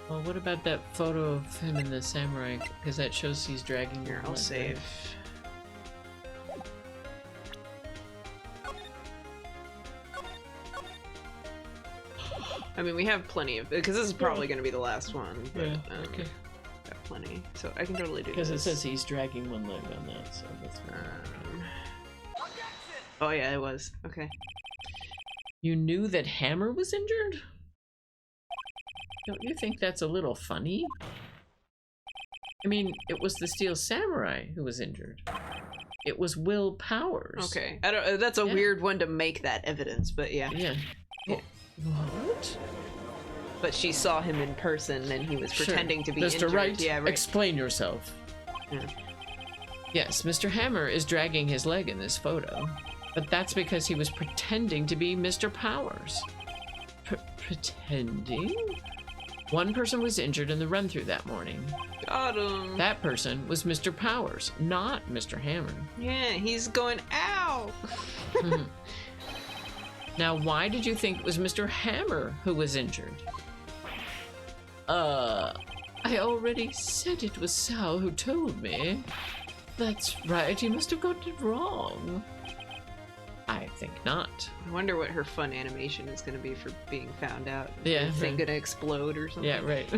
Well, what about that photo of him in the samurai? Because that shows he's dragging her. I'll save. I mean, we have plenty of because this is probably going to be the last one. But, okay. Got plenty, so I can totally do this. Because this. it says he's dragging one leg on that, so that's fine. Oh yeah, it was. Okay. You knew that Hammer was injured? Don't you think that's a little funny? I mean, it was the Steel Samurai who was injured. It was Will Powers. Okay. I don't. That's a weird one to make that evidence, but yeah. Yeah. What? But she saw him in person, and he was pretending to be Mr. injured. Wright, yeah, right. Explain yourself. Yeah. Yes, Mr. Hammer is dragging his leg in this photo, but that's because he was pretending to be Mr. Powers. Pretending? One person was injured in the run-through that morning. Got him. That person was Mr. Powers, not Mr. Hammer. Yeah, he's going, ow! Now, why did you think it was Mr. Hammer who was injured? I already said it was Sal who told me. That's right, you must have gotten it wrong. I think not. I wonder what her fun animation is going to be for being found out. Yeah. Is it going to explode or something? Yeah, right.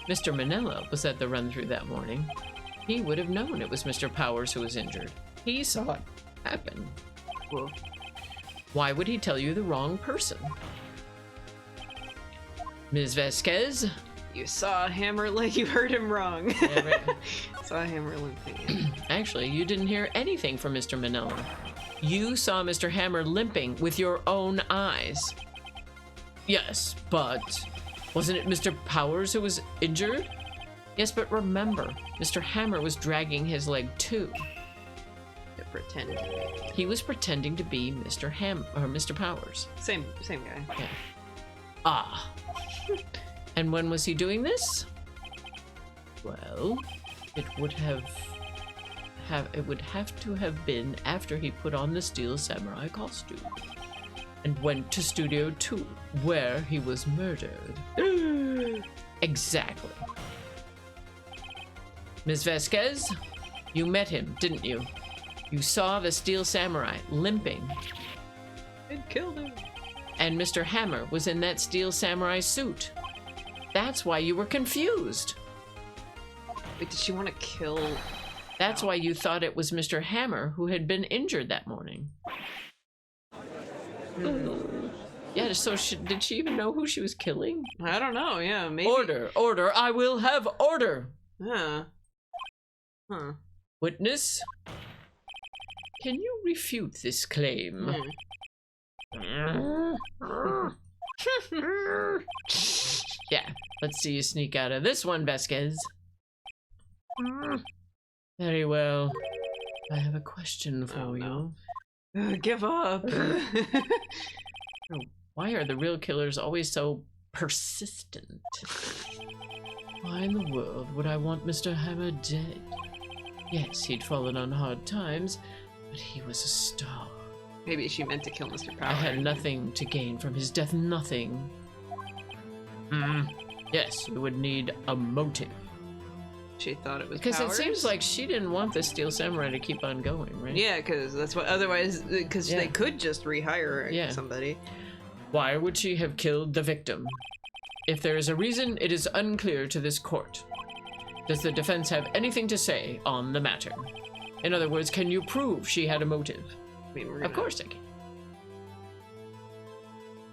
Mr. Manila was at the run-through that morning, he would have known it was Mr. Powers who was injured. He saw it happen. Well, Why would he tell you the wrong person? Ms. Vasquez? you saw Hammer like you heard him wrong. Yeah, right. Saw Hammer limping. Actually, you didn't hear anything from Mr. Manila. You saw Mr. Hammer limping with your own eyes. Yes, but wasn't it Mr. Powers who was injured? Yes, but remember, Mr. Hammer was dragging his leg too. To pretend to be. He was pretending to be Mr. Mr. Powers. Same guy. Yeah. Ah. And when was he doing this? Well, it would have to have been after he put on the Steel Samurai costume and went to Studio 2, where he was murdered. Exactly. Ms. Vasquez, you met him, didn't you? You saw the Steel Samurai limping. It killed him. And Mr. Hammer was in that Steel Samurai suit. That's why you were confused. Wait, did she want to kill? That's why you thought it was Mr. Hammer who had been injured that morning. Yeah, so did she even know who she was killing? I don't know, yeah, maybe. Order, I will have order! Huh. Huh. Witness, can you refute this claim? Yeah, let's see you sneak out of this one, Vasquez. Very well. I have a question for you. Give up. Why are the real killers always so persistent? Why in the world would I want Mr. Hammer dead? Yes, he'd fallen on hard times, but he was a star. Maybe she meant to kill Mr. Power. I had nothing to gain from his death, nothing. Yes, you would need a motive. She thought it was Because it Powers? seems like she didn't want the Steel Samurai to keep on going, right? Yeah, because that's what. Otherwise, because Yeah. they could just rehire somebody. Why would she have killed the victim? If there is a reason, it is unclear to this court. Does the defense have anything to say on the matter? In other words, can you prove she had a motive? I mean, Of course I can.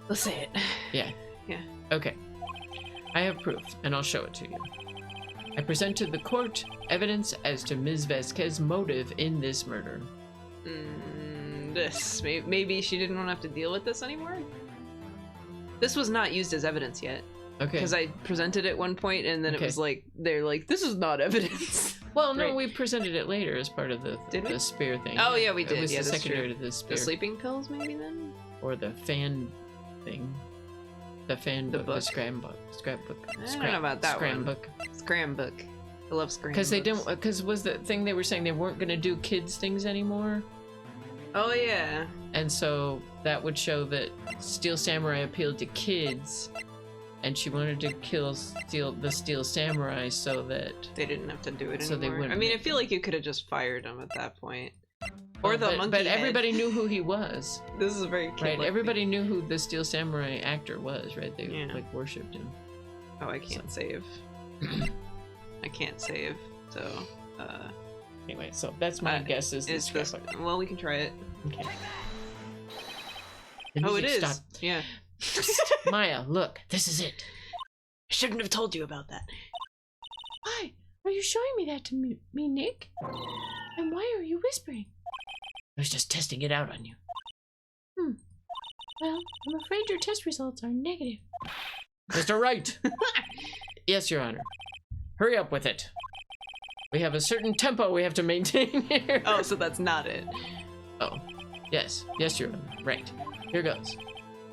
Let's say it. Yeah. Yeah. Okay. I have proof, and I'll show it to you. I present to the court evidence as to Ms. Vasquez's motive in this murder. Maybe she didn't want to have to deal with this anymore? This was not used as evidence yet. Okay. Because I presented it one point, and then it was like, they're like, this is not evidence. Well, no, Right. we presented it later as part of the spear thing. Oh, yeah, we did. It was Yeah, the that's secondary true. to the spear. The sleeping pills, maybe then? Or the fan thing. The fan The book, book. the scrapbook. I don't know about that scram one. book. Scram book. I love scram Because they books. didn't. Because was the thing they were saying they weren't going to do kids things anymore, Oh, yeah. and so that would show that Steel Samurai appealed to kids, and she wanted to kill the Steel Samurai so that. They didn't have to do it So they anymore. I wouldn't mean, I make feel like you could have just fired him at that point. Or the monkey But head. everybody knew who he was, This is a very right? kid-like Everybody knew who the Steel Samurai actor was, right? They Yeah. like worshipped him. thing. Oh, I can't save. I can't save. So, Anyway, so that's my guess is is this. this? Well, we can try it. Okay. The Oh, it music is. stopped. Yeah. Maya, look, this is it. I shouldn't have told you about that. Why are you showing me that to me, Nick? And why are you whispering? I was just testing it out on you. Well, I'm afraid your test results are negative. Mr. Wright! Yes, Your Honor. Hurry up with it. We have a certain tempo we have to maintain here. Oh, so that's not it. Oh. Yes. Yes, Your Honor. Right. Here goes.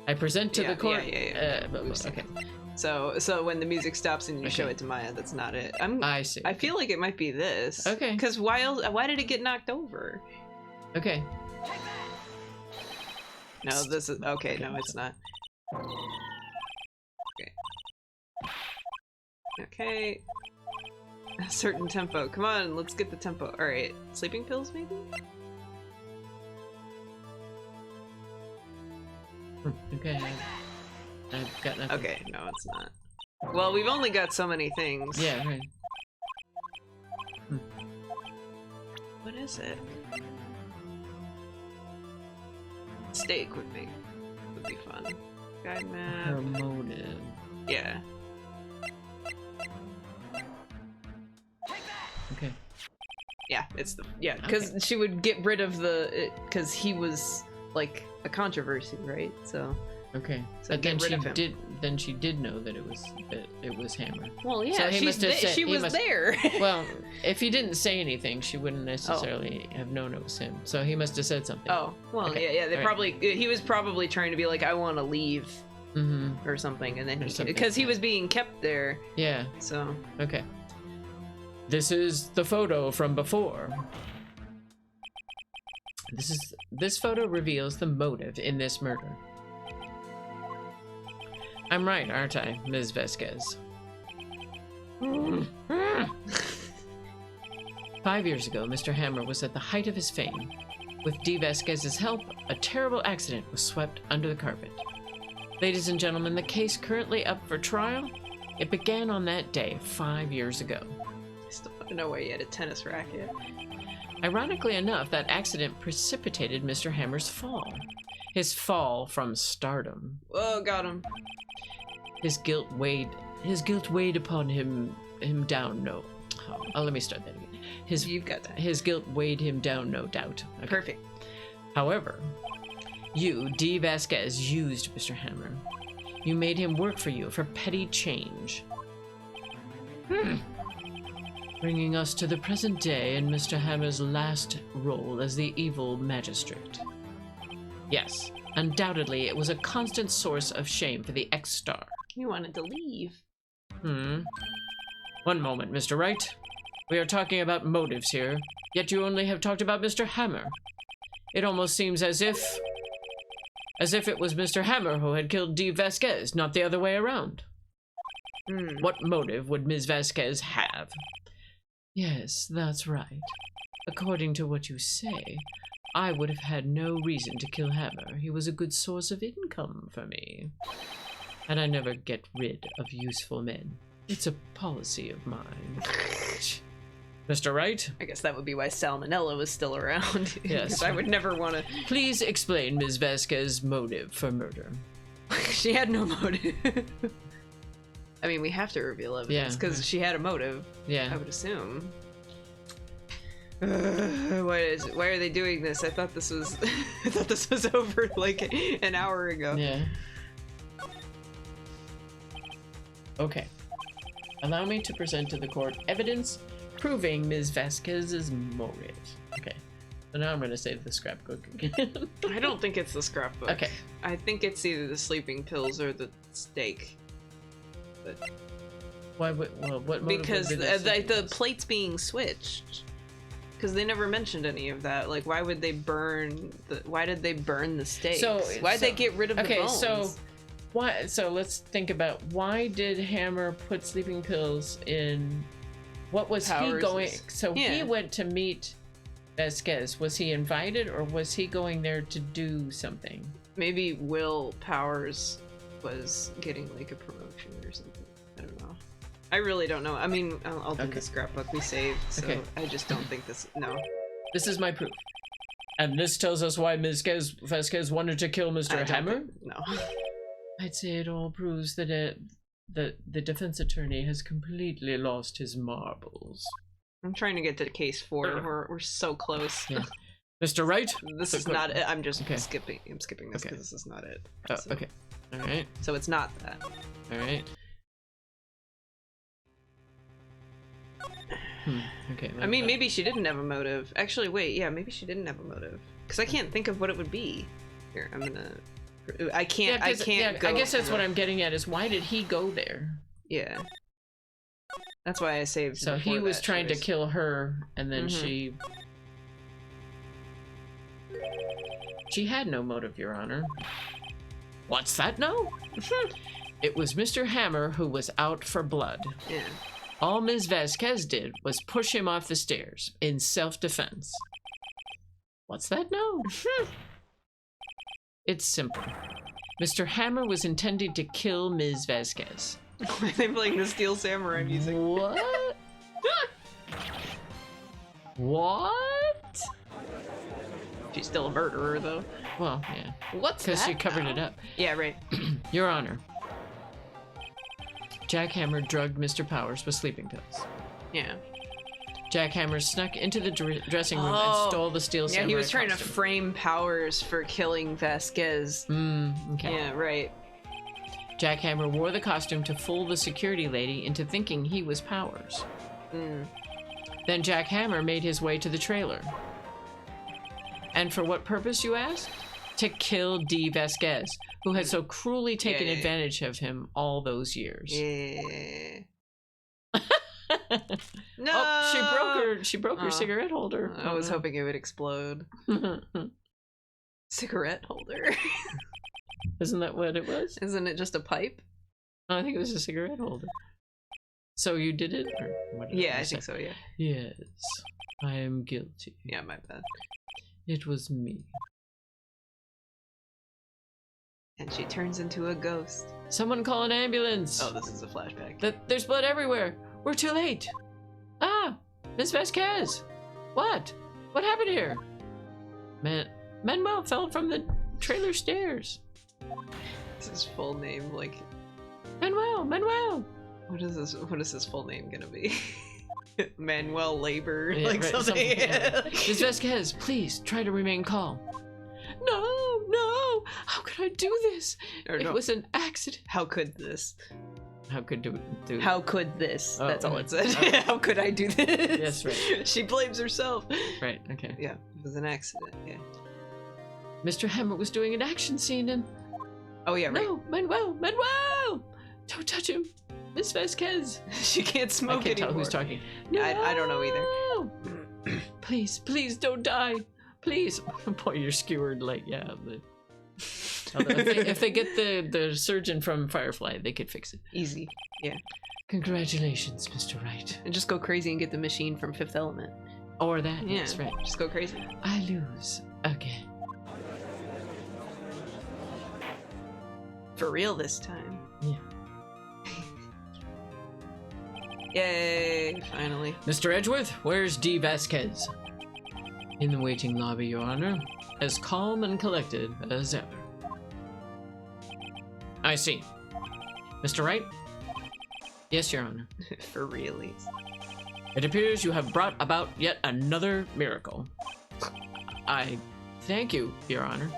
I present to the court. Oops. Okay. So when the music stops and you show Okay. it to Maya, that's not it. I see. I feel like it might be this. Okay. Because why did it get knocked over? Okay. No, this is okay. No, it's not. Okay. Okay. A certain tempo. Come on, let's get the tempo. All right. Sleeping pills, maybe. Okay. I've got nothing. Okay. No, it's not. Well, we've only got so many things. Yeah, right. What is it? Steak would be fun. Guide map. Her motive. Yeah. Okay. Yeah, because she would get rid of because he was like a controversy, right? So. Okay. So But then she did know that it was Hammer. Well, yeah, So he must have said, she was there. Well, if he didn't say anything, she wouldn't necessarily have known it was him. So he must have said something. Oh, well, Okay. yeah. They All probably he was probably trying to be like, I want to leave, or something, and then because he was being kept there. Yeah. So. Okay. This is the photo from before. This photo reveals the motive in this murder. I'm right, aren't I, Ms. Vasquez? 5 years ago, Mr. Hammer was at the height of his fame. With D. Vasquez's help, a terrible accident was swept under the carpet. Ladies and gentlemen, the case currently up for trial, it began on that day 5 years ago. I still don't know why he had a tennis racket. Ironically enough, that accident precipitated Mr. Hammer's fall. His fall from stardom. Oh, got him. His guilt weighed upon him down. No, let me start that again. You've got that. His guilt weighed him down, no doubt. Okay. Perfect. However, you, D. Vasquez, used Mr. Hammer. You made him work for you for petty change. Bringing us to the present day in Mr. Hammer's last role as the evil magistrate. Yes, undoubtedly it was a constant source of shame for the ex-star. You wanted to leave. One moment, Mr. Wright. We are talking about motives here, yet you only have talked about Mr. Hammer. It almost seems as if it was Mr. Hammer who had killed D. Vasquez, not the other way around. What motive would Ms. Vasquez have? Yes, that's right. According to what you say, I would have had no reason to kill Hammer. He was a good source of income for me. And I never get rid of useful men. It's a policy of mine. Mr. Wright? I guess that would be why Salmonella was still around. Yes. Because I would never want to... Please explain Ms. Vasquez's motive for murder. She had no motive. I mean, we have to reveal evidence because she had a motive. Yeah. I would assume. Why are they doing this? I thought this was over like an hour ago. Yeah. Okay. Allow me to present to the court evidence proving Ms. Vasquez's motive. Okay. So now I'm going to save the scrapbook again. I don't think it's the scrapbook. Okay. I think it's either the sleeping pills or the steak. But why would, well, what motive because would be the plates being switched. Because they never mentioned any of that. Like, why would they burn why did they burn the steaks? Why'd they get rid of the bones? So let's think about why did Hammer put sleeping pills in? What was he going? So he went to meet Vasquez. Was he invited or was he going there to do something? Maybe Will Powers was getting like a promotion or something. I don't know. I really don't know. I mean, I'll do the scrapbook we saved. So I just don't think this. No. This is my proof. And this tells us why Ms. Vasquez wanted to kill Mr. Hammer? No. I'd say it all proves that the defense attorney has completely lost his marbles. I'm trying to get to case 4. We're so close. Yeah. Mr. Wright? This is not it. I'm just skipping. I'm skipping this because this is not it. Oh, okay. All right. So it's not that. All right. Okay. I mean, maybe she didn't have a motive. Actually, wait. Yeah, maybe she didn't have a motive. Because I can't think of what it would be. Here, I'm gonna. I can't. I can't go. I guess that's what I'm getting at. Is why did he go there? Yeah. That's why I saved. So he was trying to kill her, and then she had no motive, Your Honor. What's that? No. It was Mr. Hammer who was out for blood. Yeah. All Ms. Vasquez did was push him off the stairs in self-defense. What's that? No. It's simple. Mr. Hammer was intending to kill Ms. Vasquez. Why are they playing the Steel Samurai music? What? What? She's still a murderer, though. Well, yeah. What's Because she that covered now? it up. Yeah, right. Your Honor. Jackhammer drugged Mr. Powers with sleeping pills. Yeah. Jackhammer snuck into the dressing room and Oh. stole the Steel Samurai Yeah, he was trying to costume. frame Powers for killing Vasquez. Okay. Yeah, right. Jackhammer wore the costume to fool the security lady into thinking he was Powers. Then Jackhammer made his way to the trailer. And for what purpose, you ask? To kill D. Vasquez, who had so cruelly taken Yeah. advantage of him all those years. Yeah. No. Oh, she broke her Oh. cigarette holder. I was hoping it would explode. Cigarette holder. Isn't that what it was? Isn't it just a pipe? I think it was a cigarette holder. So you did it? Or what did Yeah, I say? think so, yeah. Yes, I am guilty. Yeah, my bad. It was me. And she turns into a ghost. Someone call an ambulance. Oh, this is a flashback. There's blood everywhere. We're too late. Ah, Miss Vasquez. What? What happened here? Manuel fell from the trailer stairs. This is full name, like, Manuel. what is this full name gonna be? Manuel Labor, Yeah, like right, something. yeah. Miss Vasquez, please try to remain calm. No, how could I do this? Or It no, was an accident. how could this? How could do? How could this? Oh, That's all okay. it said. Okay. How could I do this? Yes, right. She blames herself. Right, okay. Yeah, it was an accident, yeah. Mr. Hammer was doing an action scene and... Oh, yeah, right. No, Manuel! Don't touch him! Miss Vasquez! She can't I smoke can't anymore. tell who's talking. I don't know either. Please don't die! Please! Boy, you're skewered like, yeah. Although if they get the surgeon from Firefly, they could fix it. Easy. Yeah. Congratulations, Mr. Wright. And just go crazy and get the machine from Fifth Element. Or that, Yeah, that's right. just go crazy. I lose again. For real this time. Yeah. Yay, finally. Mr. Edgeworth, where's D. Vasquez? In the waiting lobby, Your Honor. As calm and collected as ever. I see. Mr. Wright? Yes, Your Honor. For realies. It appears you have brought about yet another miracle. I thank you, Your Honor.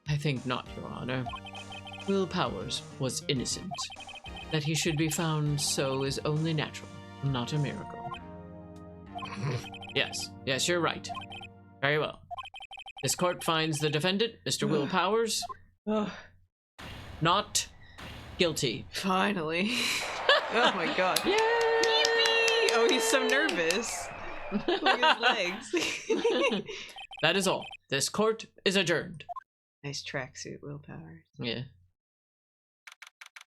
I think not, Your Honor. Will Powers was innocent. That he should be found so is only natural, not a miracle. Yes, you're right. Very well. This court finds the defendant, Mr. Will Powers, Oh, not guilty. finally. Oh my god. Yay! Yippee! Oh, he's so nervous. Look at his legs. That is all. This court is adjourned. Nice tracksuit, willpower. Yeah.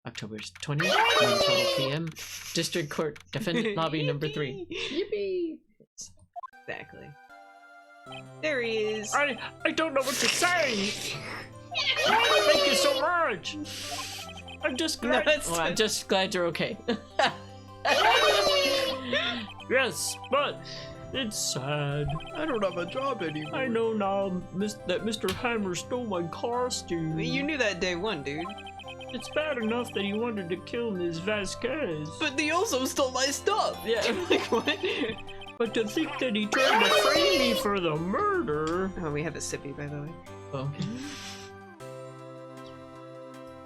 October 20th, 9:12 p.m. District Court, Defendant Lobby number 3. Yippee! Exactly. There he is. I don't know what to say. Thank you so much. I'm just No, glad. it's Well, I'm just glad you're okay. Yes, but it's sad. I don't have a job anymore. I know now that Mr. Hammer stole my costume. You knew that day one, dude. It's bad enough that he wanted to kill Ms. Vasquez. But he also stole my stuff. Yeah. Like what? But to think that he tried to frame me for the murder. Oh, we have a sippy, by the way. Oh.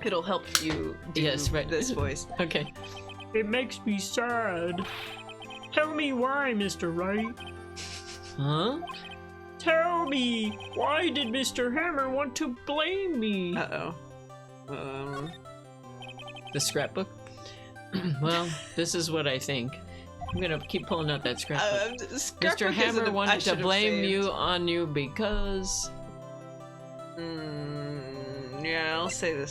It'll help you do Yes, right. this voice. Okay. It makes me sad. Tell me why, Mr. Wright. Huh? Tell me, why did Mr. Hammer want to blame me? Uh-oh. The scrapbook? Well, this is what I think. I'm gonna keep pulling out that scrapbook. Mr. Hammer wanted to blame you on you because... Yeah, I'll say the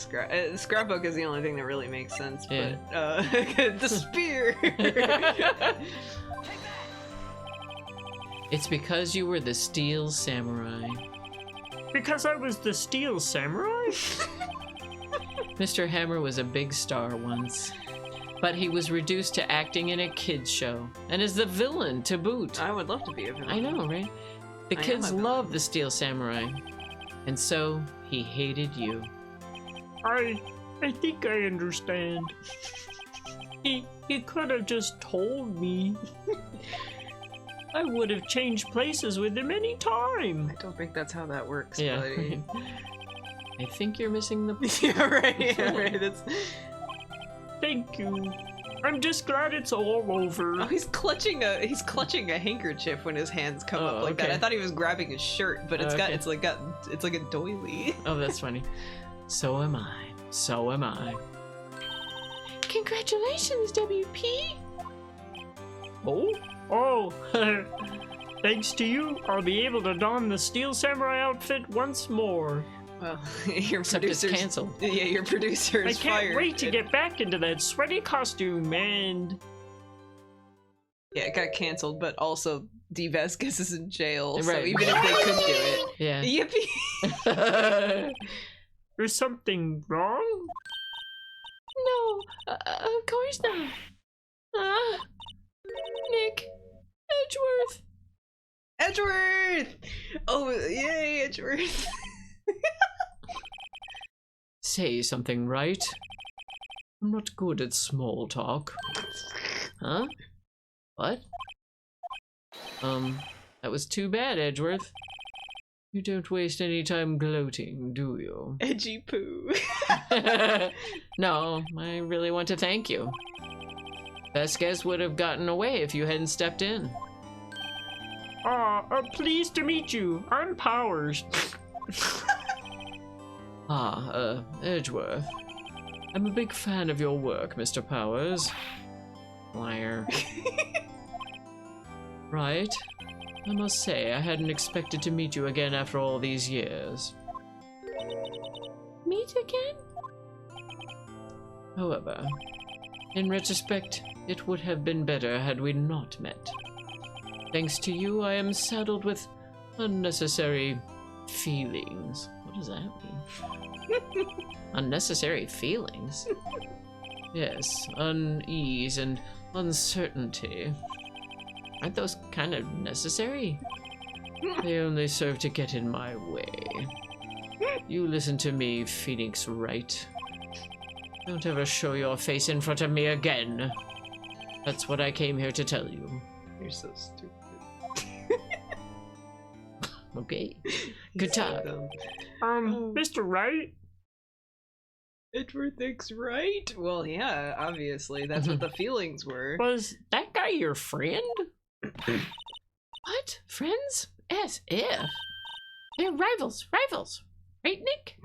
scrapbook is the only thing that really makes sense, Yeah. but, the spear! It's because you were the Steel Samurai. Because I was the Steel Samurai? Mr. Hammer was a big star once, but he was reduced to acting in a kids show and is the villain to boot. I would love to be a villain. I know, right? The kids love the Steel Samurai, and so he hated you. I think I understand. He could have just told me. I would have changed places with him any time. I don't think that's how that works, Yeah. buddy. I think you're missing the point. Yeah, right. Yeah, right. That's... Thank you. I'm just glad it's all over. Oh, he's clutching a handkerchief when his hands come up like that. okay. I thought he was grabbing his shirt, but it's Okay. it's like a doily. Oh, that's funny. So am I. So am I. Congratulations, WP! Oh, thanks to you, I'll be able to don the Steel Samurai outfit once more. Well, your Except it's producer's canceled. Yeah, your producer I is can't fired. wait to get back into that sweaty costume, and Yeah, it got canceled, but also D. Vasquez is in jail, so Right. even if they could do it, Yeah. yippee! there's something wrong? No, of course not. Ah, Nick, Edgeworth. Edgeworth! Oh, yay, Edgeworth! Say something, right? I'm not good at small talk. Huh? What? That was too bad, Edgeworth. You don't waste any time gloating, do you? Edgy poo. No, I really want to thank you. Vasquez would have gotten away if you hadn't stepped in. Pleased to meet you. I'm Powers. Edgeworth. I'm a big fan of your work, Mr. Powers. Liar. Right? I must say, I hadn't expected to meet you again after all these years. Meet again? However, in retrospect, it would have been better had we not met. Thanks to you, I am saddled with unnecessary feelings. What does that mean? Unnecessary feelings? Yes, unease and uncertainty. Aren't those kind of necessary? They only serve to get in my way. You listen to me, Phoenix Wright. Don't ever show your face in front of me again. That's what I came here to tell you. You're so stupid. Okay. Good talk. Mr. Wright? Edward thinks right? Well, yeah, obviously. That's what the feelings were. Was that guy your friend? What? Friends? As if. They're rivals. Right, Nick?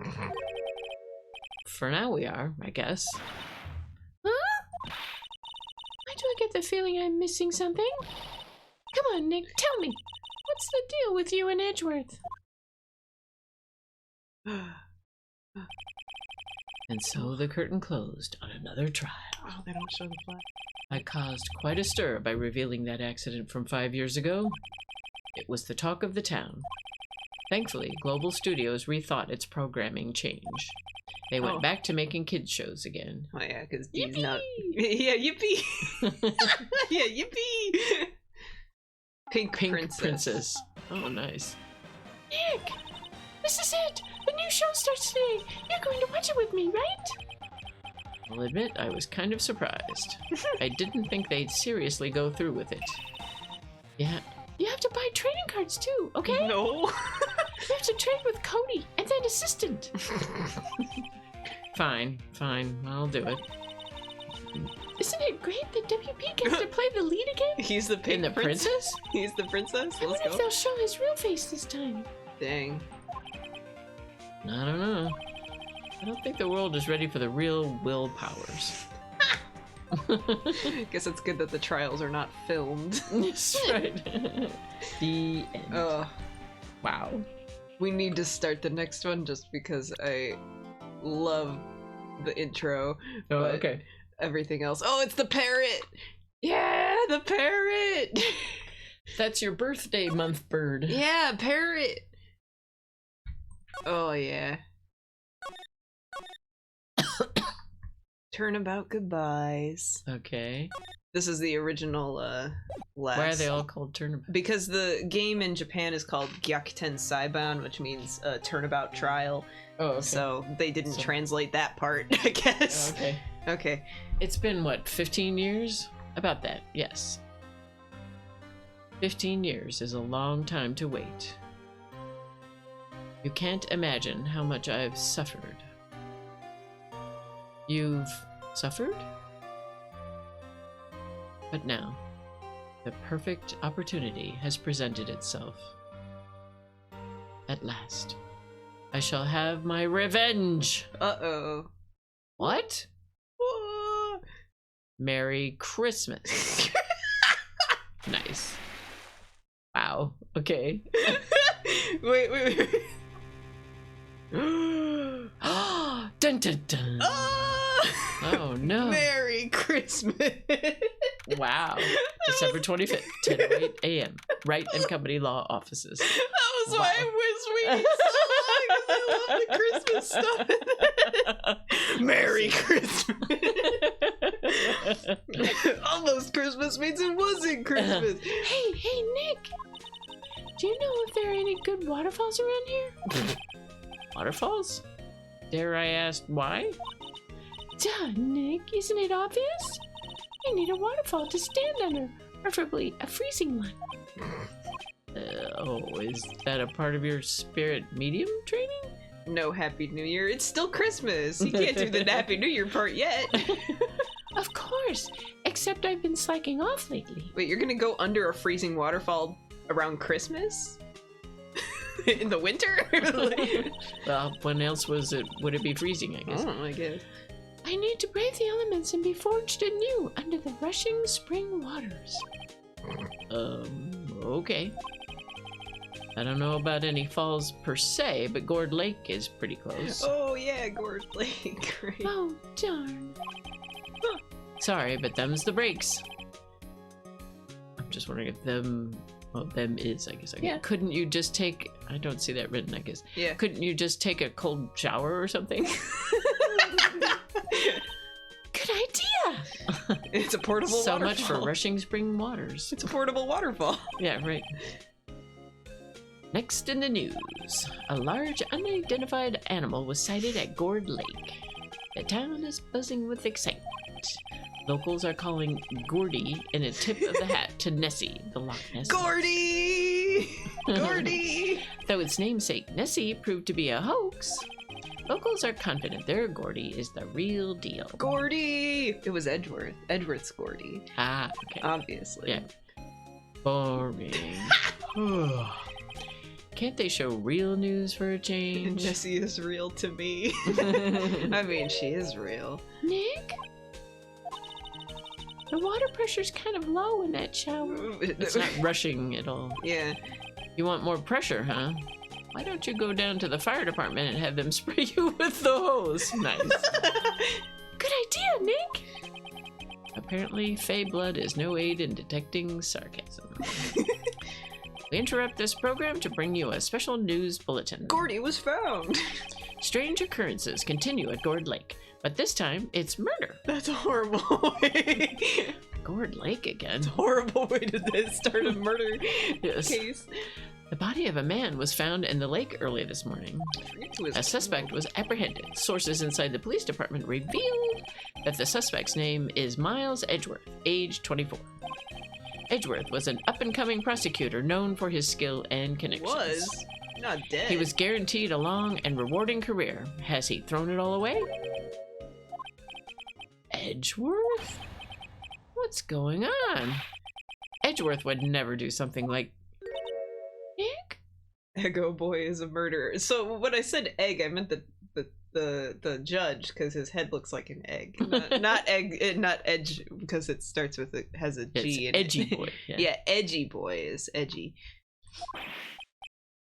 For now we are, I guess. Huh? Why do I get the feeling I'm missing something? Come on, Nick, tell me. What's the deal with you and Edgeworth? And so the curtain closed on another trial. Oh, they don't show the flag. I caused quite a stir by revealing that accident from 5 years ago. It was the talk of the town. Thankfully, Global Studios rethought its programming change. They went back to making kids shows again. Oh yeah, because Dee's not... Yeah, yippee! Yeah, yippee! Pink Princess. Oh, nice. Nick! This is it! The new show starts today! You're going to watch it with me, right? I'll admit I was kind of surprised. I didn't think they'd seriously go through with it. Yeah. You have to buy trading cards too, okay? No! You have to trade with Cody and then assistant. Fine. I'll do it. Isn't it great that WP gets to play the lead again? He's the pink And the princess? He's the princess? I Let's wonder if go. they'll show his real face this time. Dang. I don't know. I don't think the world is ready for the real Will Powers. Guess it's good that the trials are not filmed. That's right. The end. Wow. We need to start the next one just because I love the intro. Oh, but okay. Everything else. Oh, it's the parrot! Yeah, the parrot! That's your birthday month bird. Yeah, parrot! Oh, yeah. Turnabout goodbyes. Okay. This is the original last. Why are they all called turnabout? Because the game in Japan is called Gyakuten Saiban, which means turnabout trial. Oh, okay. So they didn't translate that part, I guess. Okay. Okay. It's been, what, 15 years? About that, yes. 15 years is a long time to wait. You can't imagine how much I've suffered. You've suffered? But now, the perfect opportunity has presented itself. At last, I shall have my revenge! Uh-oh. What? Whoa. Merry Christmas. Nice. Wow. Okay. Wait. Dun dun dun. Oh no. Merry Christmas. Wow. December 25th, 10:08 a.m. Wright and Company Law Offices. That was Wow. why I was waiting so long, 'cause I love the Christmas stuff. Merry Christmas. Almost Christmas means it wasn't Christmas. Hey, Nick. Do you know if there are any good waterfalls around here? Waterfalls? Dare I ask why? Duh, Nick. Isn't it obvious? I need a waterfall to stand under, preferably a freezing one. Oh, is that a part of your spirit medium training? No Happy New Year. It's still Christmas. You can't do the Happy New Year part yet. Of course, except I've been slacking off lately. Wait, you're gonna go under a freezing waterfall around Christmas? In the winter? Well, when else would it be freezing, I guess? Oh, I guess. I need to brave the elements and be forged anew under the rushing spring waters. Okay. I don't know about any falls per se, but Gourd Lake is pretty close. Oh yeah, Gourd Lake. Great. Oh, darn. Sorry, but them's the breaks. I'm just wondering if them is, I guess. Yeah. Couldn't you just take, I don't see that written, I guess. Yeah. Couldn't you just take a cold shower or something? Good idea! It's a portable So waterfall. much for rushing spring waters. It's a portable waterfall. Yeah, right. Next in the news, a large unidentified animal was sighted at Gourd Lake. The town is buzzing with excitement. Locals are calling Gordy in a tip of the hat to Nessie, the Loch Ness. Gordy! Gordy! Though its namesake Nessie proved to be a hoax, locals are confident their Gordy is the real deal. Gordy! It was Edgeworth. Edgeworth's Gordy. Ah, okay. Obviously. Yeah. Boring. Can't they show real news for a change? Nessie is real to me. I mean, she is real. Nick? The water pressure's kind of low in that shower. It's not rushing at all. Yeah. You want more pressure, huh? Why don't you go down to the fire department and have them spray you with the hose? Nice. Good idea, Nick! Apparently, Fey blood is no aid in detecting sarcasm. We interrupt this program to bring you a special news bulletin. Gordy was found! Strange occurrences continue at Gourd Lake, but this time it's murder. That's a horrible way. Gourd Lake again? It's a horrible way to start a murder Yes. case. The body of a man was found in the lake early this morning. A suspect was apprehended. Sources inside the police department revealed that the suspect's name is Miles Edgeworth, age 24. Edgeworth was an up-and-coming prosecutor known for his skill and connections. Was? Not dead. He was guaranteed a long and rewarding career. Has he thrown it all away? Edgeworth? What's going on? Edgeworth would never do something like... Nick? Eggo boy is a murderer. So when I said egg, I meant the judge, because his head looks like an egg. Not egg, not edge, because it starts with has a G in edgy it. boy. Yeah, edgy boy is edgy.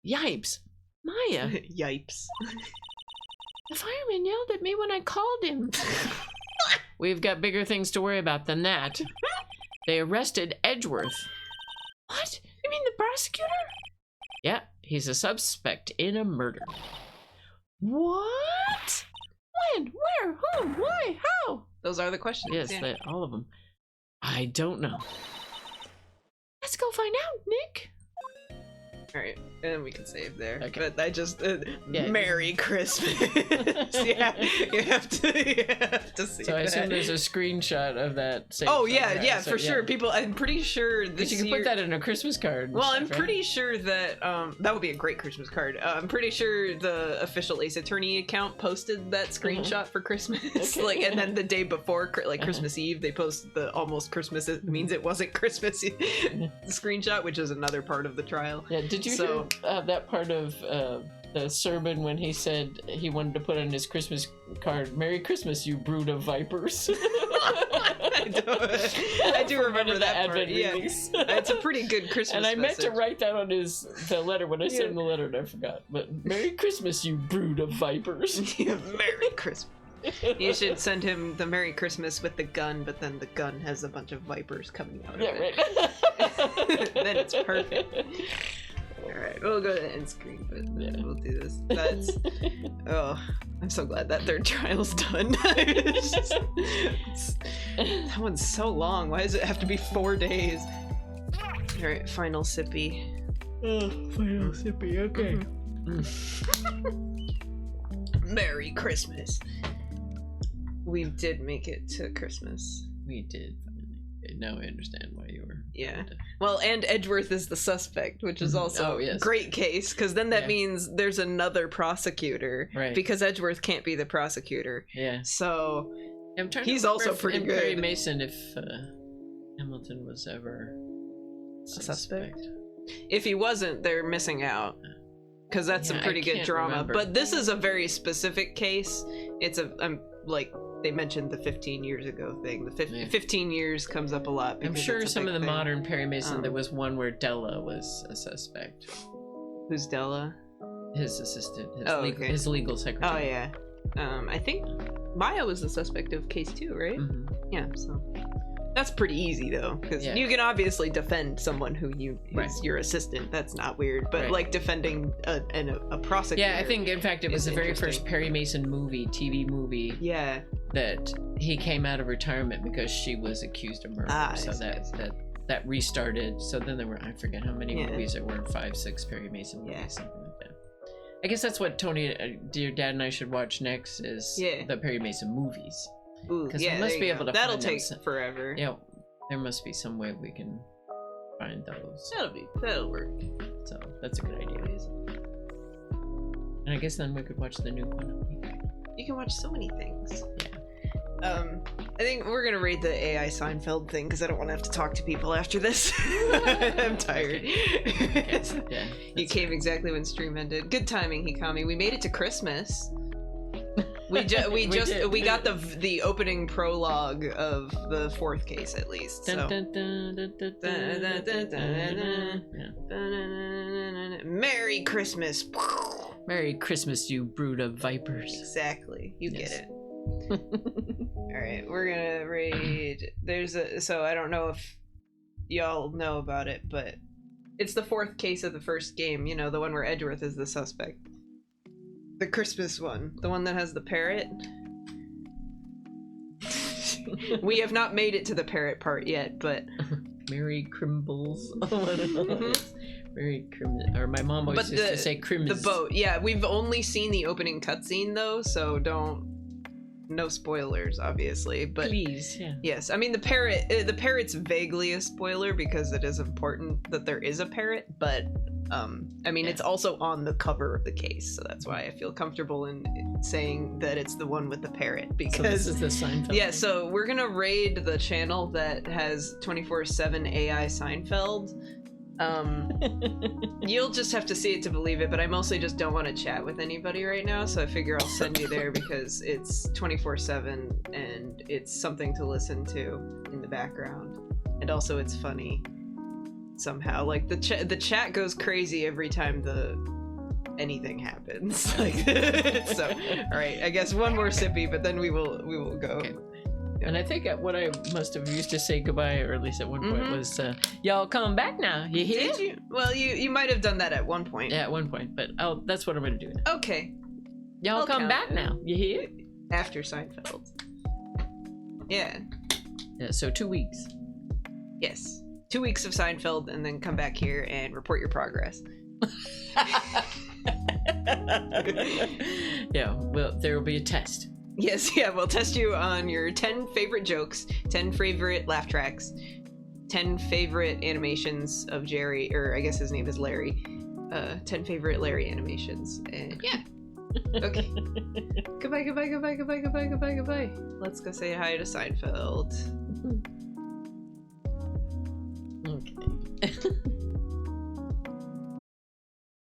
Yipes. Maya. Yipes. The fireman yelled at me when I called him. We've got bigger things to worry about than that. They arrested Edgeworth. What? You mean the prosecutor? Yeah, he's a suspect in a murder. What? When? Where? Whom? Why? How? Those are the questions. Yes, yeah. all of them. I don't know. Let's go find out, Nick. All right, and then we can save there. Okay. But I just Yeah. Merry Christmas. yeah, you have to see. So I assume that. there's a screenshot of that. Same Oh song, yeah, right? yeah, So, for sure. People, I'm pretty sure this Because you can year... put that in a Christmas card. and Well, stuff, I'm right? pretty sure that that would be a great Christmas card. I'm pretty sure the official Ace Attorney account posted that screenshot for Christmas. Okay. Like, and then the day before, like Christmas Eve, they posted the almost Christmas. It means it wasn't Christmas screenshot, which is another part of the trial. Yeah, did you So- hear that part of the sermon when he said he wanted to put on his Christmas card, "Merry Christmas, you brood of vipers"? I do remember that part. Advent Yeah, readings. it's a pretty good Christmas. And I meant to message. write that on the letter when I sent him the letter, and I forgot. But "Merry Christmas, you brood of vipers." Yeah, Merry Christmas. You should send him the Merry Christmas with the gun, but then the gun has a bunch of vipers coming out of Yeah, it. right. Then it's perfect. Alright, we'll go to end screen, but we'll do this. That's... Oh, I'm so glad that third trial's done. That one's so long. Why does it have to be 4 days? Alright, final sippy. Oh, final sippy, okay. Merry Christmas. We did make it to Christmas. We did. Now I understand why you were. Yeah. Well, and Edgeworth is the suspect, which is also a great case, because then that means there's another prosecutor. Right. Because Edgeworth can't be the prosecutor. Yeah. So I'm trying he's to also if pretty in good. Perry Mason, if Hamilton was ever a suspect. If he wasn't, they're missing out. Because that's some Yeah, pretty I good can't drama. remember. But this is a very specific case. It's like they mentioned the 15 years ago thing. The 15 years comes up a lot. I'm sure it's a some big of the thing. modern Perry Mason, there was one where Della was a suspect. Who's Della? His assistant, his legal Oh secretary. yeah. I think Maya was the suspect of case 2, right? Mm-hmm. Yeah, so that's pretty easy though, because Yeah. you can obviously defend someone who's Right. your assistant. That's not weird, but Right. like defending a prosecutor. Yeah, I think in fact it was is the very interesting. first Perry Mason TV movie Yeah. that he came out of retirement because she was accused of murder. So that restarted. So then there were, I forget how many movies there were, 5, 6 Perry Mason movies, something like that. I guess that's what Tony, your dad and I should watch next is the Perry Mason movies. Because we must be able to That'll find take them. forever. Yeah, there must be some way we can find those. That'll work. So that's a good idea. And I guess then we could watch the new one. You can watch so many things. Yeah. I think we're gonna rate the AI Seinfeld thing because I don't want to have to talk to people after this. I'm tired. Yeah. You came exactly when stream ended. Good timing, Hikami. We made it to Christmas. We got the opening prologue of the 4th case at least. So. Merry Christmas. Merry Christmas, you brood of vipers. Exactly. You get it. Alright, we're gonna raid. So I don't know if y'all know about it, but it's the 4th case of the first game, you know, the one where Edgeworth is the suspect. The Christmas one. The one that has the parrot. We have not made it to the parrot part yet, but... Merry Crimbles. Merry Crim... Or my mom always used to say Crims. The boat. Yeah, we've only seen the opening cutscene though, so no spoilers, obviously, but please, yeah. Yes, I mean the parrot's vaguely a spoiler because it is important that there is a parrot, but I mean it's also on the cover of the case, so that's why I feel comfortable in saying that it's the one with the parrot, because so this is the Seinfeld. Yeah, so we're gonna raid the channel that has 24/7 AI Seinfeld. You'll just have to see it to believe it, but I mostly just don't want to chat with anybody right now, so I figure I'll send you there because it's 24/7 and it's something to listen to in the background, and also it's funny somehow. Like the chat goes crazy every time anything happens. Like so. All right, I guess one more sippy, but then we will go. Okay. And I think what I must have used to say goodbye, or at least at one point, was, y'all come back now. You hear? Did you? Well, you might have done that at one point. Yeah, at one point, but that's what I'm going to do now. Okay. Y'all come back now. You hear? After Seinfeld. Yeah. Yeah, so 2 weeks. Yes. 2 weeks of Seinfeld, and then come back here and report your progress. Yeah, well, there will be a test. Yes, yeah, we'll test you on your 10 favorite jokes, 10 favorite laugh tracks, 10 favorite animations of Jerry, or I guess his name is Larry. 10 favorite Larry animations. And yeah. Okay. Goodbye, goodbye, goodbye, goodbye, goodbye, goodbye, goodbye. Let's go say hi to Seinfeld. Okay.